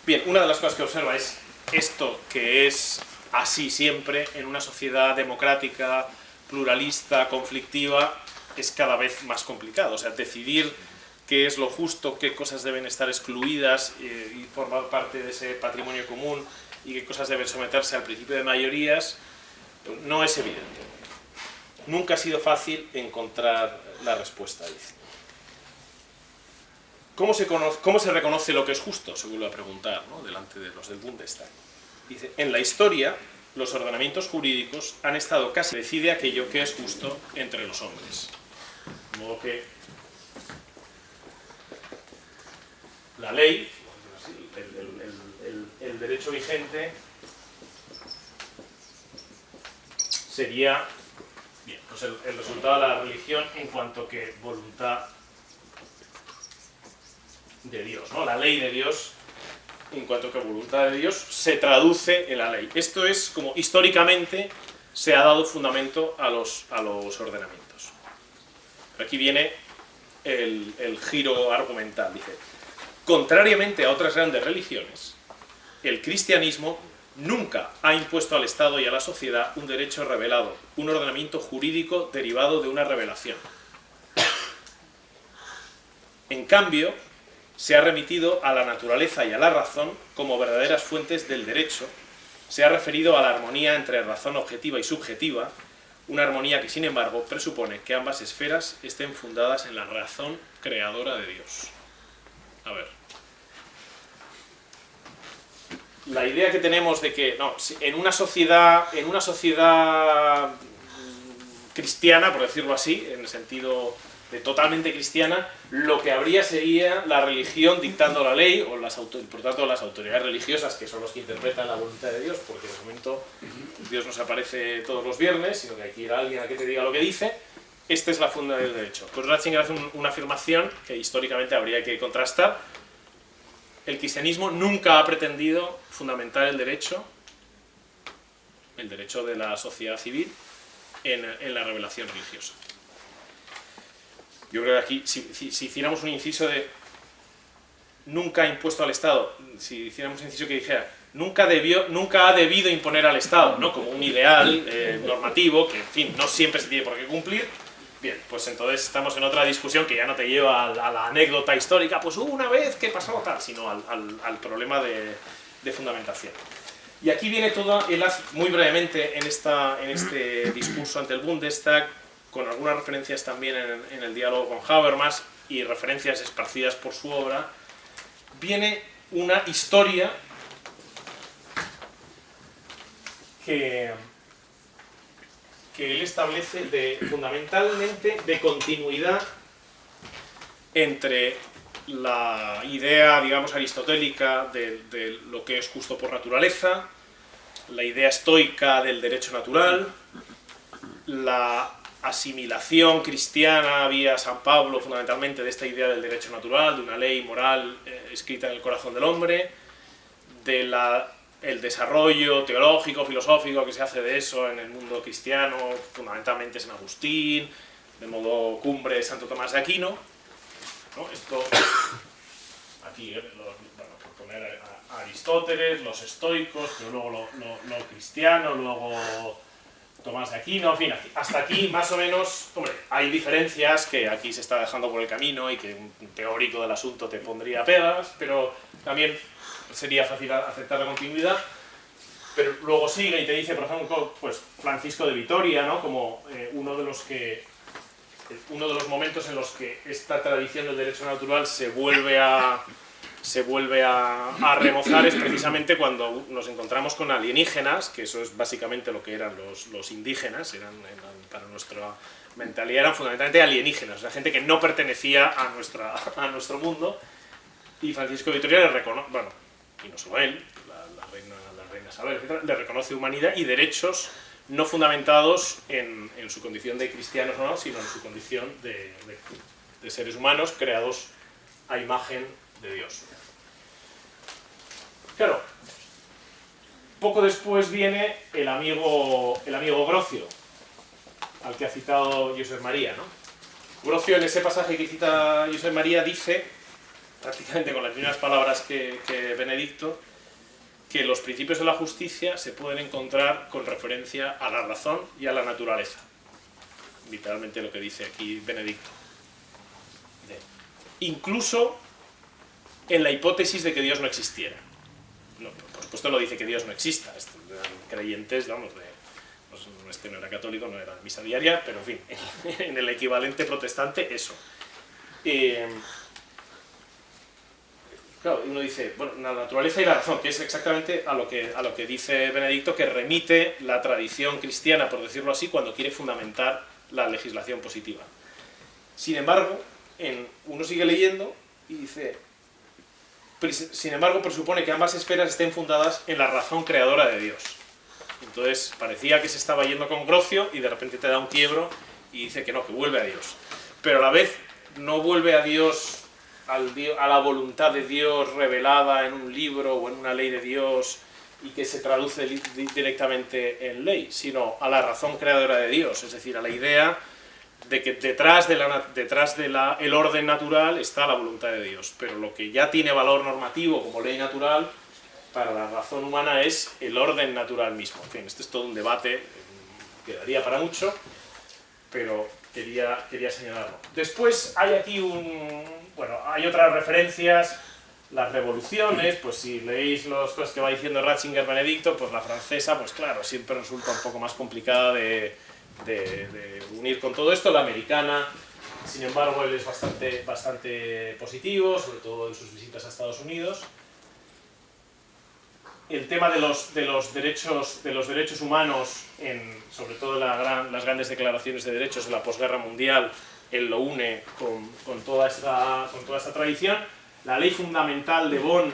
Bien, una de las cosas que observa es esto que es así siempre en una sociedad democrática, pluralista, conflictiva, es cada vez más complicado. O sea, decidir qué es lo justo, qué cosas deben estar excluidas y formar parte de ese patrimonio común y qué cosas deben someterse al principio de mayorías, no es evidente. Nunca ha sido fácil encontrar la respuesta, dice. ¿Cómo se reconoce lo que es justo? Se vuelve a preguntar, ¿no?, delante de los del Bundestag. Dice, en la historia, los ordenamientos jurídicos han estado casi... decide aquello que es justo entre los hombres. De modo que la ley, el derecho vigente, sería bien, pues el resultado de la religión en cuanto que voluntad de Dios, ¿no? La ley de Dios, en cuanto que voluntad de Dios, se traduce en la ley. Esto es como históricamente se ha dado fundamento a los ordenamientos. Aquí viene el giro argumental. Dice, contrariamente a otras grandes religiones, el cristianismo nunca ha impuesto al Estado y a la sociedad un derecho revelado, un ordenamiento jurídico derivado de una revelación. En cambio, se ha remitido a la naturaleza y a la razón como verdaderas fuentes del derecho, se ha referido a la armonía entre razón objetiva y subjetiva, una armonía que sin embargo presupone que ambas esferas estén fundadas en la razón creadora de Dios. A ver. La idea que tenemos de que no, en una sociedad cristiana, por decirlo así, en el sentido de totalmente cristiana, lo que habría sería la religión dictando la ley, o por tanto las autoridades religiosas, que son los que interpretan la voluntad de Dios, porque de momento Dios no se aparece todos los viernes, sino que hay que ir a alguien a que te diga lo que dice. Esta es la funda del derecho. Pues Ratzinger hace una afirmación que históricamente habría que contrastar. El cristianismo nunca ha pretendido fundamentar el derecho de la sociedad civil, en la revelación religiosa. Yo creo que aquí, si hiciéramos un inciso de nunca ha impuesto al Estado, si hiciéramos un inciso que dijera nunca ha debido imponer al Estado, ¿no?, como un ideal normativo que, en fin, no siempre se tiene por qué cumplir, bien, pues entonces estamos en otra discusión que ya no te lleva a la anécdota histórica, pues una vez que pasó tal, sino al problema de fundamentación. Y aquí viene todo, él hace muy brevemente en este discurso ante el Bundestag, con algunas referencias también en el diálogo con Habermas y referencias esparcidas por su obra, viene una historia que él establece fundamentalmente de continuidad entre la idea, digamos, aristotélica de lo que es justo por naturaleza, la idea estoica del derecho natural, la asimilación cristiana vía San Pablo fundamentalmente de esta idea del derecho natural, de una ley moral escrita en el corazón del hombre, el desarrollo teológico, filosófico que se hace de eso en el mundo cristiano, fundamentalmente San Agustín, de modo cumbre Santo Tomás de Aquino, ¿no? Esto, aquí, por poner a Aristóteles, los estoicos, pero luego lo cristiano, luego Tomás de Aquino, en fin, hasta aquí más o menos, hombre, hay diferencias que aquí se está dejando por el camino y que un teórico del asunto te pondría pegas, pero también sería fácil aceptar la continuidad. Pero luego sigue y te dice, por ejemplo, pues Francisco de Vitoria, ¿no?, como uno de los que uno de los momentos en los que esta tradición del derecho natural se vuelve a remozar es precisamente cuando nos encontramos con alienígenas, que eso es básicamente lo que eran los indígenas, para nuestra mentalidad eran fundamentalmente alienígenas, o sea, gente que no pertenecía a nuestro mundo, y Francisco de Vitoria le reconoce, bueno, y no solo él, la reina Isabel, etc., le reconoce humanidad y derechos no fundamentados en su condición de cristianos o no, sino en su condición de seres humanos creados a imagen de Dios. Claro, poco después viene el amigo Grocio, al que ha citado Josep María, ¿no? Grocio, en ese pasaje que cita Josep María, dice, prácticamente con las mismas palabras que Benedicto, que los principios de la justicia se pueden encontrar con referencia a la razón y a la naturaleza. Literalmente lo que dice aquí Benedicto. Incluso en la hipótesis de que Dios no existiera. No, por supuesto no dice que Dios no exista. Eran creyentes, vamos, este no era católico, no era misa diaria, pero en fin, en el equivalente protestante, eso. Claro, uno dice, bueno, la naturaleza y la razón, que es exactamente a lo que dice Benedicto, que remite la tradición cristiana, por decirlo así, cuando quiere fundamentar la legislación positiva. Sin embargo, uno sigue leyendo y dice, sin embargo, presupone que ambas esferas estén fundadas en la razón creadora de Dios. Entonces, parecía que se estaba yendo con Grocio y de repente te da un quiebro y dice que no, que vuelve a Dios. Pero a la vez no vuelve a Dios, a la voluntad de Dios revelada en un libro o en una ley de Dios y que se traduce directamente en ley, sino a la razón creadora de Dios, es decir, a la idea de que detrás del orden natural está la voluntad de Dios, pero lo que ya tiene valor normativo como ley natural para la razón humana es el orden natural mismo. En fin, este es todo un debate que daría para mucho, pero quería señalarlo. Después hay aquí hay otras referencias, las revoluciones, pues si leéis las cosas que va diciendo Ratzinger Benedicto, pues la francesa, pues claro, siempre resulta un poco más complicada de unir con todo esto. La americana, sin embargo, él es bastante positivo, sobre todo en sus visitas a Estados Unidos. El tema de los derechos humanos, sobre todo las grandes declaraciones de derechos de la posguerra mundial, él lo une con toda esta tradición. La ley fundamental de Bonn,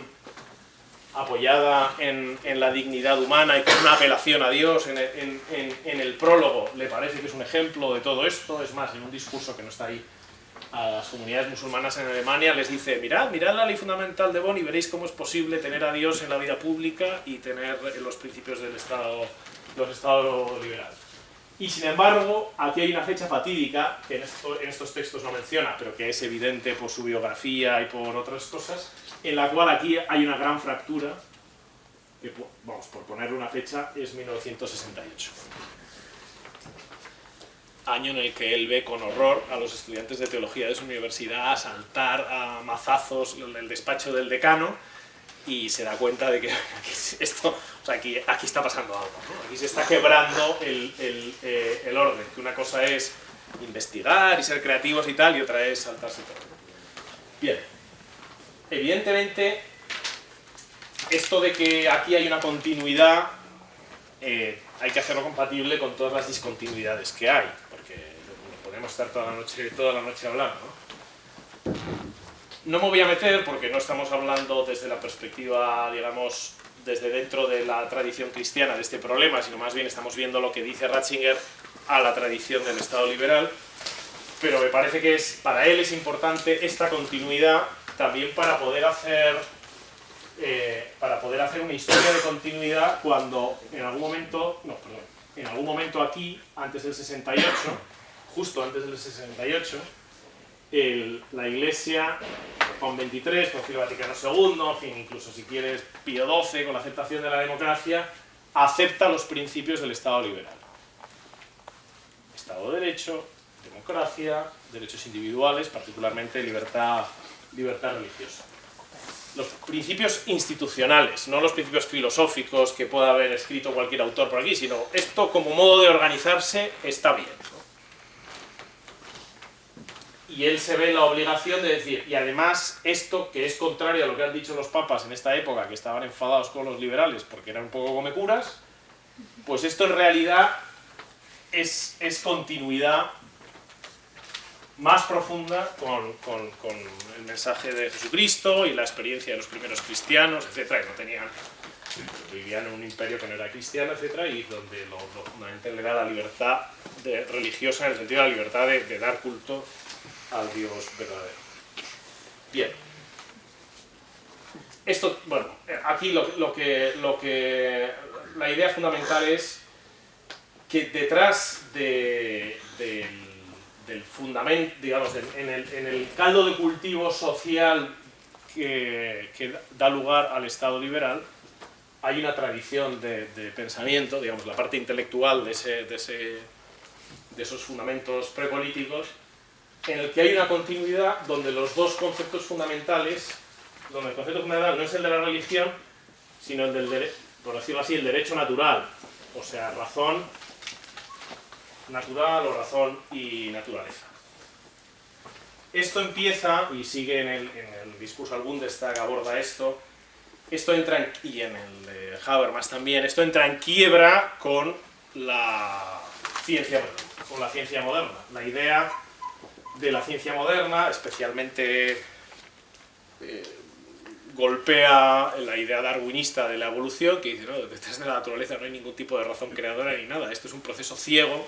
apoyada en la dignidad humana y con una apelación a Dios en el prólogo, le parece que es un ejemplo de todo esto. Es más, en un discurso que no está ahí, a las comunidades musulmanas en Alemania les dice, mirad la ley fundamental de Bonn y veréis cómo es posible tener a Dios en la vida pública y tener los principios del Estado liberal. Y sin embargo, aquí hay una fecha fatídica, que en estos textos no menciona, pero que es evidente por su biografía y por otras cosas, en la cual aquí hay una gran fractura, que, vamos, por ponerle una fecha, es 1968. Año en el que él ve con horror a los estudiantes de teología de su universidad asaltar a mazazos el despacho del decano, y se da cuenta de que aquí está pasando algo, ¿no? Aquí se está quebrando el orden, que una cosa es investigar y ser creativos y tal, y otra es saltarse todo. Bien, evidentemente, esto de que aquí hay una continuidad, hay que hacerlo compatible con todas las discontinuidades que hay, porque podemos estar toda la noche hablando, ¿no? No me voy a meter, porque no estamos hablando desde la perspectiva, digamos, desde dentro de la tradición cristiana de este problema, sino más bien estamos viendo lo que dice Ratzinger a la tradición del Estado liberal, pero me parece que para él es importante esta continuidad también para poder hacer una historia de continuidad cuando en algún momento aquí, antes del 68, justo antes del 68, la Iglesia, con 23, Concilio Vaticano II, en fin, incluso si quieres Pío XII, con la aceptación de la democracia, acepta los principios del Estado liberal. Estado de Derecho, democracia, derechos individuales, particularmente libertad religiosa. Los principios institucionales, no los principios filosóficos que pueda haber escrito cualquier autor por aquí, sino esto como modo de organizarse está bien, ¿no? Y él se ve en la obligación de decir, y además esto que es contrario a lo que han dicho los papas en esta época, que estaban enfadados con los liberales porque eran un poco comecuras, pues esto en realidad es continuidad más profunda con el mensaje de Jesucristo y la experiencia de los primeros cristianos, etc. Que no tenían, vivían en un imperio que no era cristiano, etc. Y donde lo fundamental era la libertad religiosa, en el sentido de la libertad de dar culto al Dios verdadero. Bien. Esto, bueno, aquí la idea fundamental es que detrás del fundamento, digamos, en el caldo de cultivo social que da lugar al Estado liberal, hay una tradición de pensamiento, digamos, la parte intelectual de esos fundamentos prepolíticos, en el que hay una continuidad donde los dos conceptos fundamentales, donde el concepto fundamental no es el de la religión, sino el del, por decirlo así, el derecho natural, o sea, razón natural o razón y naturaleza. Esto empieza, y sigue en el discurso al Bundestag, aborda esto entra y en el de Habermas también, esto entra en quiebra con la ciencia moderna, la idea de la ciencia moderna, especialmente golpea la idea darwinista de la evolución, que dice, no, detrás de la naturaleza no hay ningún tipo de razón creadora ni nada, esto es un proceso ciego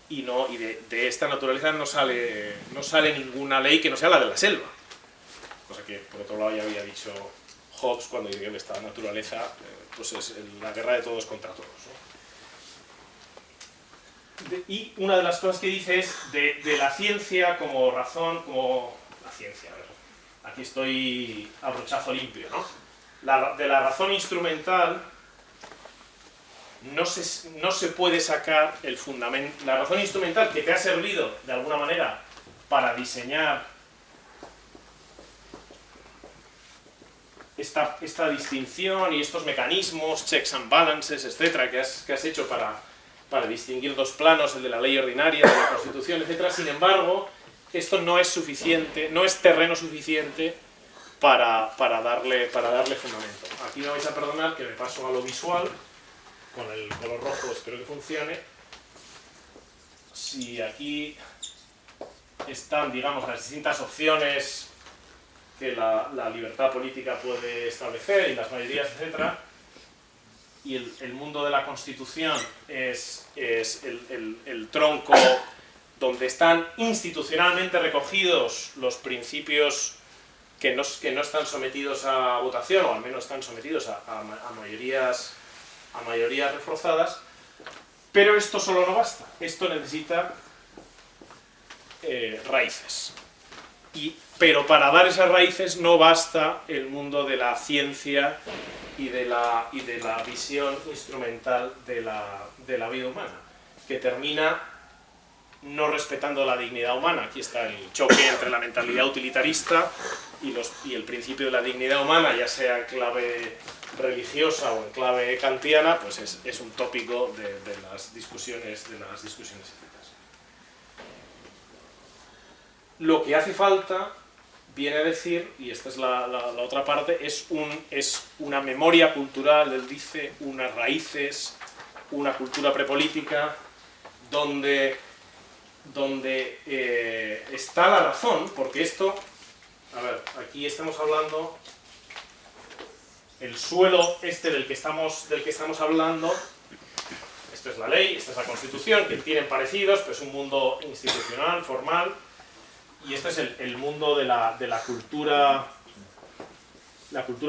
y de esta naturaleza no sale ninguna ley que no sea la de la selva. Cosa que, por otro lado, ya había dicho Hobbes cuando diría que esta naturaleza pues es la guerra de todos contra todos, ¿no? Y una de las cosas que dice es de la ciencia como razón, como la ciencia, a ver, aquí estoy a brochazo limpio, ¿no? De la razón instrumental no se puede sacar el fundamento. La razón instrumental que te ha servido de alguna manera para diseñar esta distinción y estos mecanismos, checks and balances, etcétera, que has hecho para distinguir dos planos, el de la ley ordinaria, de la Constitución, etcétera. Sin embargo, esto no es suficiente, no es terreno suficiente para darle fundamento. Aquí me vais a perdonar que me paso a lo visual, con el color rojo espero que funcione. Si aquí están, digamos, las distintas opciones que la libertad política puede establecer y las mayorías, etc. Y el mundo de la Constitución es el tronco donde están institucionalmente recogidos los principios que no están sometidos a votación, o al menos están sometidos a mayorías reforzadas, pero esto solo no basta, esto necesita raíces. Pero para dar esas raíces no basta el mundo de la ciencia y de la visión instrumental de la vida humana, que termina no respetando la dignidad humana. Aquí está el choque entre la mentalidad utilitarista y el principio de la dignidad humana, ya sea en clave religiosa o en clave kantiana, pues es un tópico de las discusiones éticas. Lo que hace falta, viene a decir, y esta es la otra parte, es una memoria cultural, él dice, unas raíces, una cultura prepolítica, donde está la razón, porque esto, a ver, aquí estamos hablando, el suelo del que estamos hablando, esto es la ley, esta es la Constitución, que tienen parecidos, pero es un mundo institucional, formal, y este es el mundo de la cultura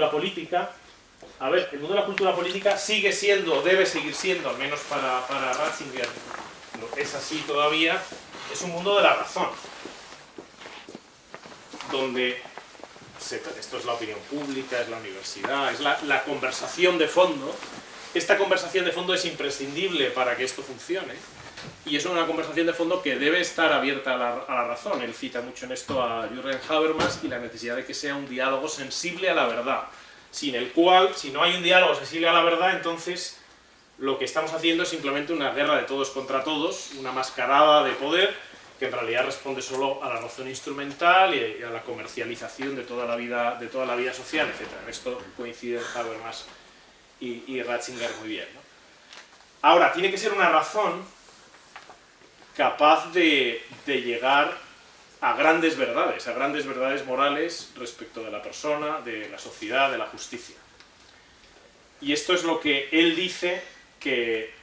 política. A ver, el mundo de la cultura política sigue siendo, debe seguir siendo, al menos para Ratzinger, es así todavía, es un mundo de la razón, donde esto es la opinión pública, es la universidad, es la conversación de fondo. Esta conversación de fondo es imprescindible para que esto funcione, y es una conversación de fondo que debe estar abierta a la razón. Él cita mucho en esto a Jürgen Habermas y la necesidad de que sea un diálogo sensible a la verdad, sin el cual, si no hay un diálogo sensible a la verdad, entonces lo que estamos haciendo es simplemente una guerra de todos contra todos, una mascarada de poder, que en realidad responde solo a la razón instrumental y a la comercialización de toda la vida social, etc. En esto coinciden Habermas y Ratzinger muy bien, ¿no? Ahora, tiene que ser una razón capaz de llegar a grandes verdades morales respecto de la persona, de la sociedad, de la justicia. Y esto es lo que él dice, que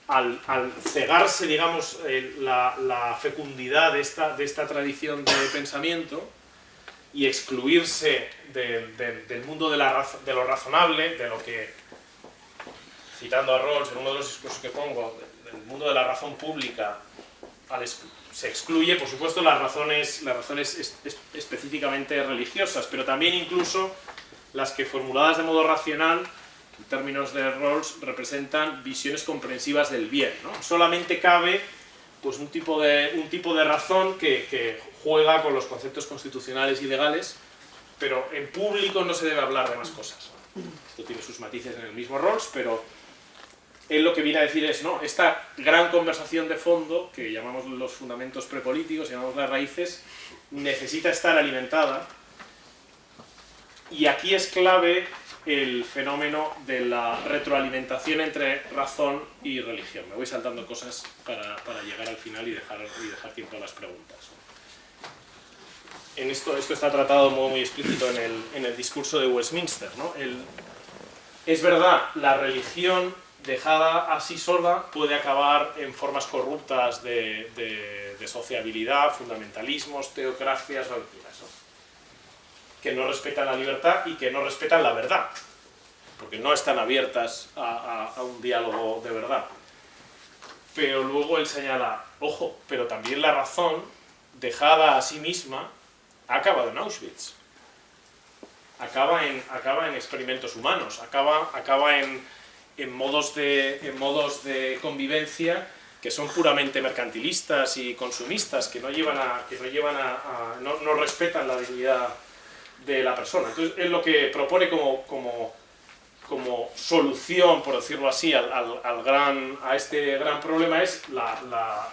al cegarse, digamos, la fecundidad de esta tradición de pensamiento y excluirse del mundo de lo razonable, de lo que, citando a Rawls en uno de los discursos que pongo, del mundo de la razón pública, se excluye, por supuesto, las razones específicamente religiosas, pero también incluso las que, formuladas de modo racional, en términos de Rawls, representan visiones comprensivas del bien, ¿no? Solamente cabe pues, un tipo de razón que juega con los conceptos constitucionales y legales, pero en público no se debe hablar de más cosas. Esto tiene sus matices en el mismo Rawls, pero él lo que viene a decir es, no, esta gran conversación de fondo, que llamamos los fundamentos prepolíticos, llamamos las raíces, necesita estar alimentada, y aquí es clave el fenómeno de la retroalimentación entre razón y religión. Me voy saltando cosas para llegar al final y dejar tiempo a las preguntas. Esto está tratado de modo muy explícito en el discurso de Westminster, ¿no? Es verdad, la religión dejada así sola puede acabar en formas corruptas de sociabilidad, fundamentalismos, teocracias, locuras, ¿no? Que no respetan la libertad y que no respetan la verdad, porque no están abiertas a un diálogo de verdad. Pero luego él señala, ojo, pero también la razón, dejada a sí misma, ha acabado en Auschwitz. Acaba en experimentos humanos, acaba en modos de convivencia que son puramente mercantilistas y consumistas, que no respetan la dignidad de la persona. Entonces, él lo que propone como solución, por decirlo así, a este gran problema es la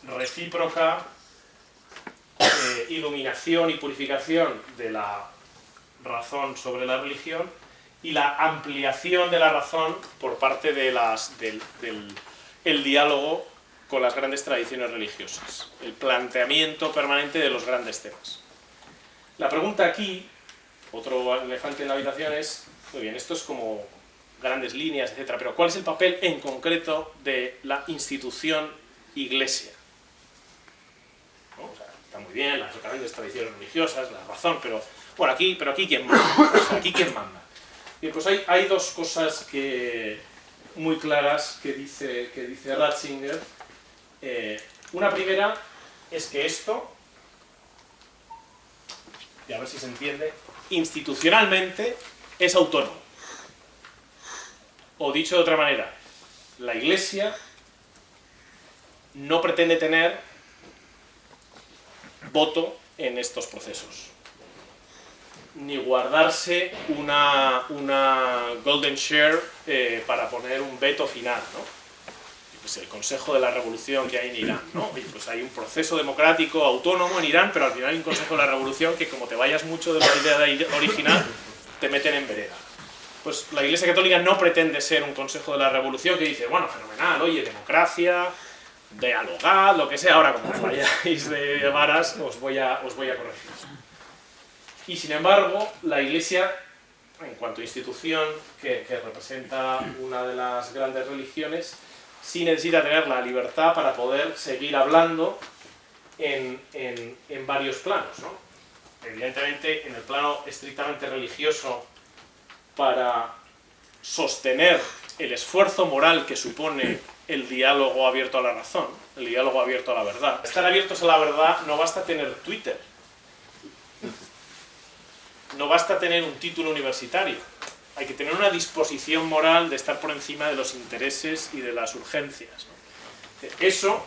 recíproca iluminación y purificación de la razón sobre la religión y la ampliación de la razón por parte del diálogo con las grandes tradiciones religiosas, el planteamiento permanente de los grandes temas. La pregunta aquí, otro elefante en la habitación, es, muy bien, esto es como grandes líneas, etc., pero ¿cuál es el papel en concreto de la institución Iglesia? ¿No? O sea, está muy bien, las grandes tradiciones religiosas, la razón, pero bueno, aquí ¿quién manda? O sea, ¿aquí quién manda? Bien, pues hay dos cosas muy claras que dice Ratzinger. Una primera es que esto, y a ver si se entiende, institucionalmente es autónomo. O dicho de otra manera, la Iglesia no pretende tener voto en estos procesos, ni guardarse una golden share para poner un veto final, ¿no? Pues el Consejo de la Revolución que hay en Irán, ¿no? Y pues hay un proceso democrático autónomo en Irán, pero al final hay un Consejo de la Revolución que, como te vayas mucho de la idea original, te meten en vereda. Pues la Iglesia Católica no pretende ser un Consejo de la Revolución que dice, bueno, fenomenal, oye, democracia, dialogad, lo que sea, ahora como os vayáis de varas, os voy a corregir. Y sin embargo, la Iglesia, en cuanto a institución que representa una de las grandes religiones, sí necesita tener la libertad para poder seguir hablando en varios planos, ¿no? Evidentemente, en el plano estrictamente religioso, para sostener el esfuerzo moral que supone el diálogo abierto a la razón, el diálogo abierto a la verdad. Estar abiertos a la verdad no basta tener Twitter, no basta tener un título universitario. Hay que tener una disposición moral de estar por encima de los intereses y de las urgencias, ¿no? Eso,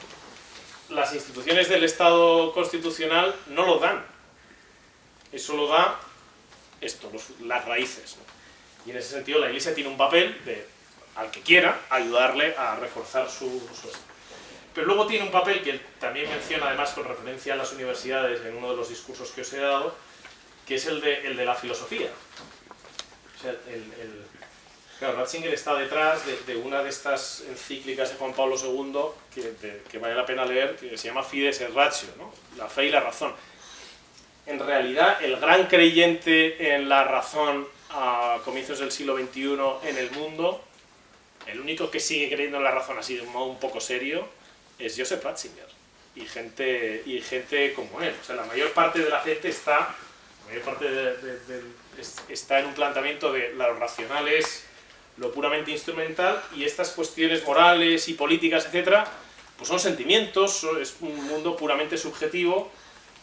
las instituciones del Estado constitucional no lo dan. Eso lo da las raíces, ¿no? Y en ese sentido la Iglesia tiene un papel al que quiera ayudarle a reforzar su. Pero luego tiene un papel que también menciona, además, con referencia a las universidades en uno de los discursos que os he dado, que es el de la filosofía. O sea, claro, Ratzinger está detrás de una de estas encíclicas de Juan Pablo II que vale la pena leer, que se llama Fides et Ratio, ¿no? La fe y la razón. En realidad, el gran creyente en la razón a comienzos del siglo XXI en el mundo, el único que sigue creyendo en la razón así de un modo un poco serio, es Joseph Ratzinger y gente como él. O sea, la mayor parte de la gente está en un planteamiento de lo racional es lo puramente instrumental y estas cuestiones morales y políticas, etcétera, pues son sentimientos, es un mundo puramente subjetivo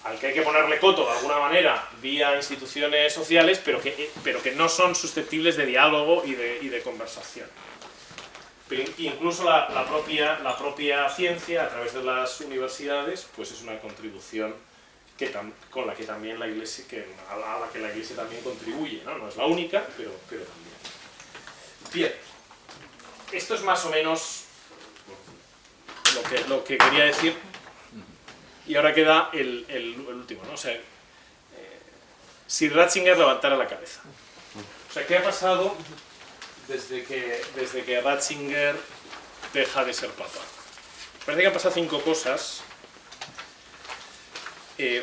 al que hay que ponerle coto de alguna manera vía instituciones sociales, pero que no son susceptibles de diálogo y de conversación. Pero incluso la propia ciencia, a través de las universidades, pues es una contribución con la que también la Iglesia, a la que la Iglesia también contribuye, ¿no? No es la única, pero también. Bien, esto es más o menos lo que quería decir. Y ahora queda el último, ¿no? O sea, si Ratzinger levantara la cabeza. O sea, ¿qué ha pasado desde que Ratzinger deja de ser papa? Parece que han pasado 5 cosas.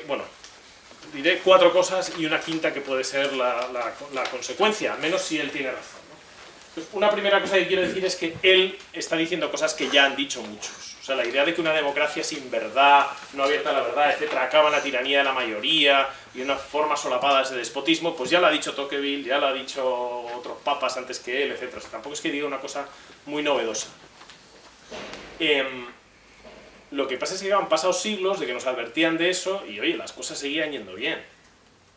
Bueno, diré 4 cosas y una quinta que puede ser la consecuencia, al menos si él tiene razón, ¿no? Pues una primera cosa que quiero decir es que él está diciendo cosas que ya han dicho muchos. O sea, la idea de que una democracia sin verdad, no abierta a la verdad, etcétera, acaba en la tiranía de la mayoría y unas formas solapadas de despotismo, pues ya lo ha dicho Tocqueville, ya lo ha dicho otros papas antes que él, etcétera. O sea, tampoco es que diga una cosa muy novedosa. Lo que pasa es que han pasado siglos de que nos advertían de eso y, oye, las cosas seguían yendo bien.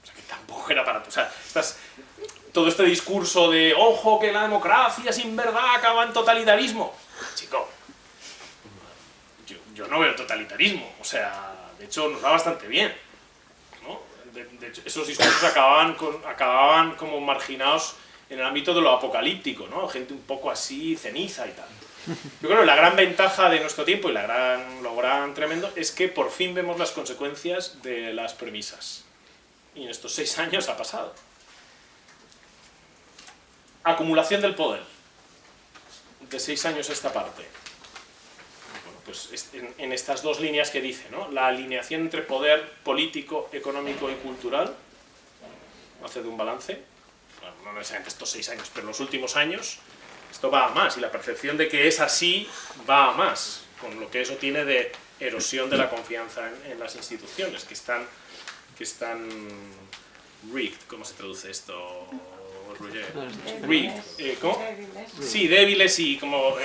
O sea, que tampoco era para... O sea, todo este discurso de, ojo, que la democracia sin verdad acaba en totalitarismo. Chico, yo no veo totalitarismo. O sea, de hecho, nos va bastante bien, ¿no? De hecho, esos discursos acababan como marginados en el ámbito de lo apocalíptico, ¿no? Gente un poco así, ceniza y tal. Yo creo que la gran ventaja de nuestro tiempo y lo gran tremendo es que por fin vemos las consecuencias de las premisas. Y en estos 6 años ha pasado. Acumulación del poder. De 6 años a esta parte. Bueno, pues en estas 2 líneas que dice, ¿no? La alineación entre poder político, económico y cultural. Hace de un balance. Bueno, no necesariamente estos 6 años, pero en los últimos años. Esto va a más, y la percepción de que es así va a más, con lo que eso tiene de erosión de la confianza en las instituciones, que están rigged, ¿cómo se traduce esto, Roger? Rigged, ¿cómo? Sí, débiles y como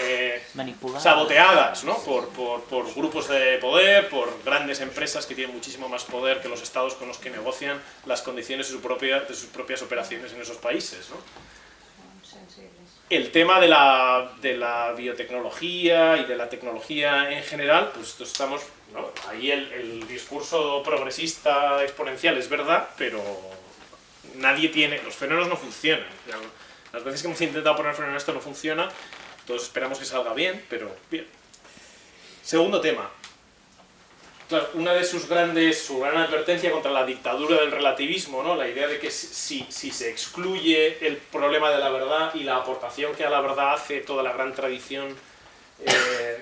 saboteadas, ¿no? por grupos de poder, por grandes empresas que tienen muchísimo más poder que los estados con los que negocian las condiciones de sus propias operaciones en esos países, ¿no? El tema de la biotecnología y de la tecnología en general, pues estamos, ¿no? Ahí el discurso progresista exponencial es verdad, pero los frenos no funcionan. Las veces que hemos intentado poner freno a esto no funciona, todos esperamos que salga bien, pero bien. Segundo tema. Claro, una de su gran advertencia contra la dictadura del relativismo, ¿no? La idea de que si se excluye el problema de la verdad y la aportación que a la verdad hace toda la gran tradición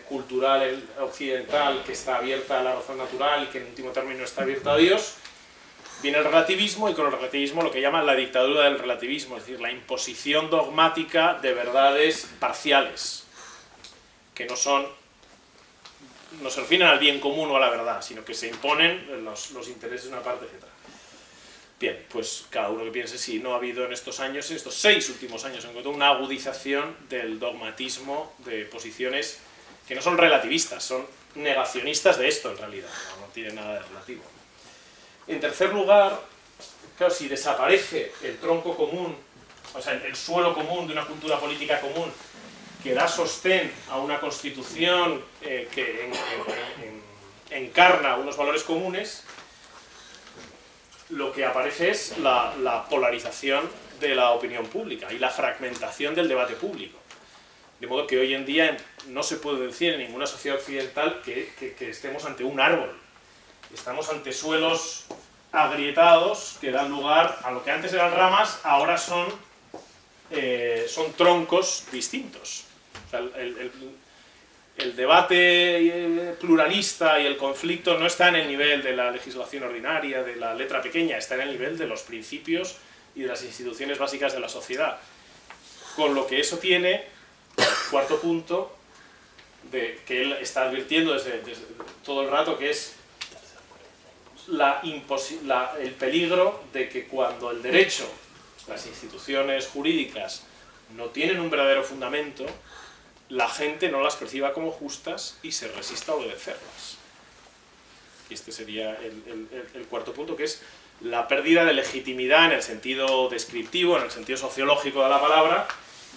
cultural occidental que está abierta a la razón natural y que en último término está abierta a Dios, viene el relativismo y con el relativismo lo que llaman la dictadura del relativismo, es decir, la imposición dogmática de verdades parciales, que no se refieren al bien común o a la verdad, sino que se imponen los intereses de una parte, etc. Bien, pues cada uno que piense si no ha habido en estos 6 últimos años, en una agudización del dogmatismo de posiciones que no son relativistas, son negacionistas de esto en realidad, no tiene nada de relativo. En tercer lugar, claro, si desaparece el tronco común, o sea, el suelo común de una cultura política común, que da sostén a una constitución que encarna unos valores comunes, lo que aparece es la polarización de la opinión pública y la fragmentación del debate público. De modo que hoy en día no se puede decir en ninguna sociedad occidental que estemos ante un árbol. Estamos ante suelos agrietados que dan lugar a lo que antes eran ramas, ahora son troncos distintos. O sea, el debate pluralista y el conflicto no está en el nivel de la legislación ordinaria, de la letra pequeña, está en el nivel de los principios y de las instituciones básicas de la sociedad. Con lo que eso tiene, el cuarto punto, que él está advirtiendo desde todo el rato, que es el peligro de que cuando el derecho, las instituciones jurídicas, no tienen un verdadero fundamento, la gente no las perciba como justas y se resista a obedecerlas. Y este sería el cuarto punto, que es la pérdida de legitimidad en el sentido descriptivo, en el sentido sociológico de la palabra,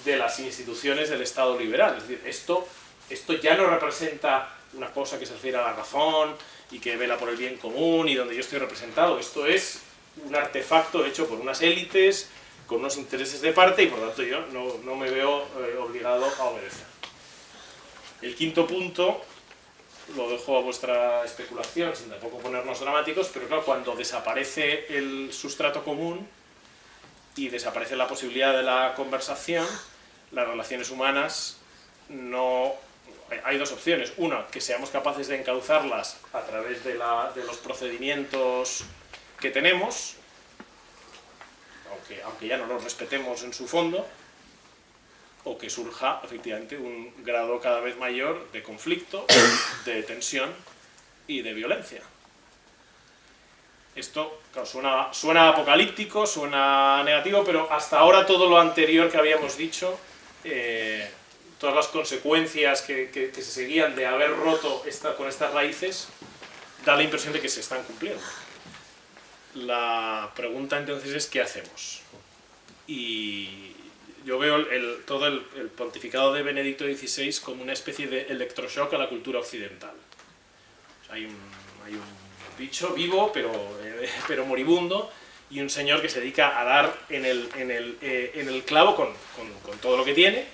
de las instituciones del Estado liberal. Es decir, esto ya no representa una cosa que se refiere a la razón y que vela por el bien común y donde yo estoy representado. Esto es un artefacto hecho por unas élites con unos intereses de parte y por lo tanto yo no me veo obligado a obedecer. El quinto punto lo dejo a vuestra especulación, sin tampoco ponernos dramáticos, pero claro, cuando desaparece el sustrato común y desaparece la posibilidad de la conversación, las relaciones humanas no... Hay dos opciones. Una, que seamos capaces de encauzarlas a través de los procedimientos que tenemos, aunque ya no los respetemos en su fondo, o que surja efectivamente un grado cada vez mayor de conflicto, de tensión y de violencia. Esto, claro, suena apocalíptico, suena negativo, pero hasta ahora todo lo anterior que habíamos dicho, todas las consecuencias que se seguían de haber roto con estas raíces, da la impresión de que se están cumpliendo. La pregunta entonces es ¿qué hacemos? Y yo veo todo el pontificado de Benedicto XVI como una especie de electroshock a la cultura occidental. O sea, hay un bicho vivo, pero moribundo, y un señor que se dedica a dar en el clavo con todo lo que tiene,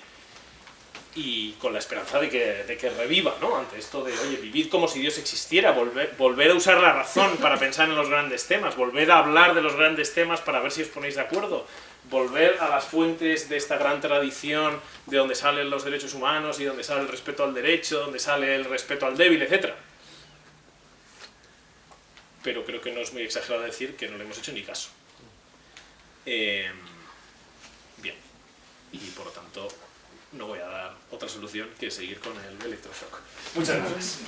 y con la esperanza de que reviva, ¿no? Ante esto de, oye, vivid como si Dios existiera, volver a usar la razón para pensar en los grandes temas, volver a hablar de los grandes temas para ver si os ponéis de acuerdo, volver a las fuentes de esta gran tradición de donde salen los derechos humanos y donde sale el respeto al derecho, donde sale el respeto al débil, etc. Pero creo que no es muy exagerado decir que no le hemos hecho ni caso. Bien. Y por lo tanto no voy a dar otra solución que seguir con el electroshock. Muchas gracias.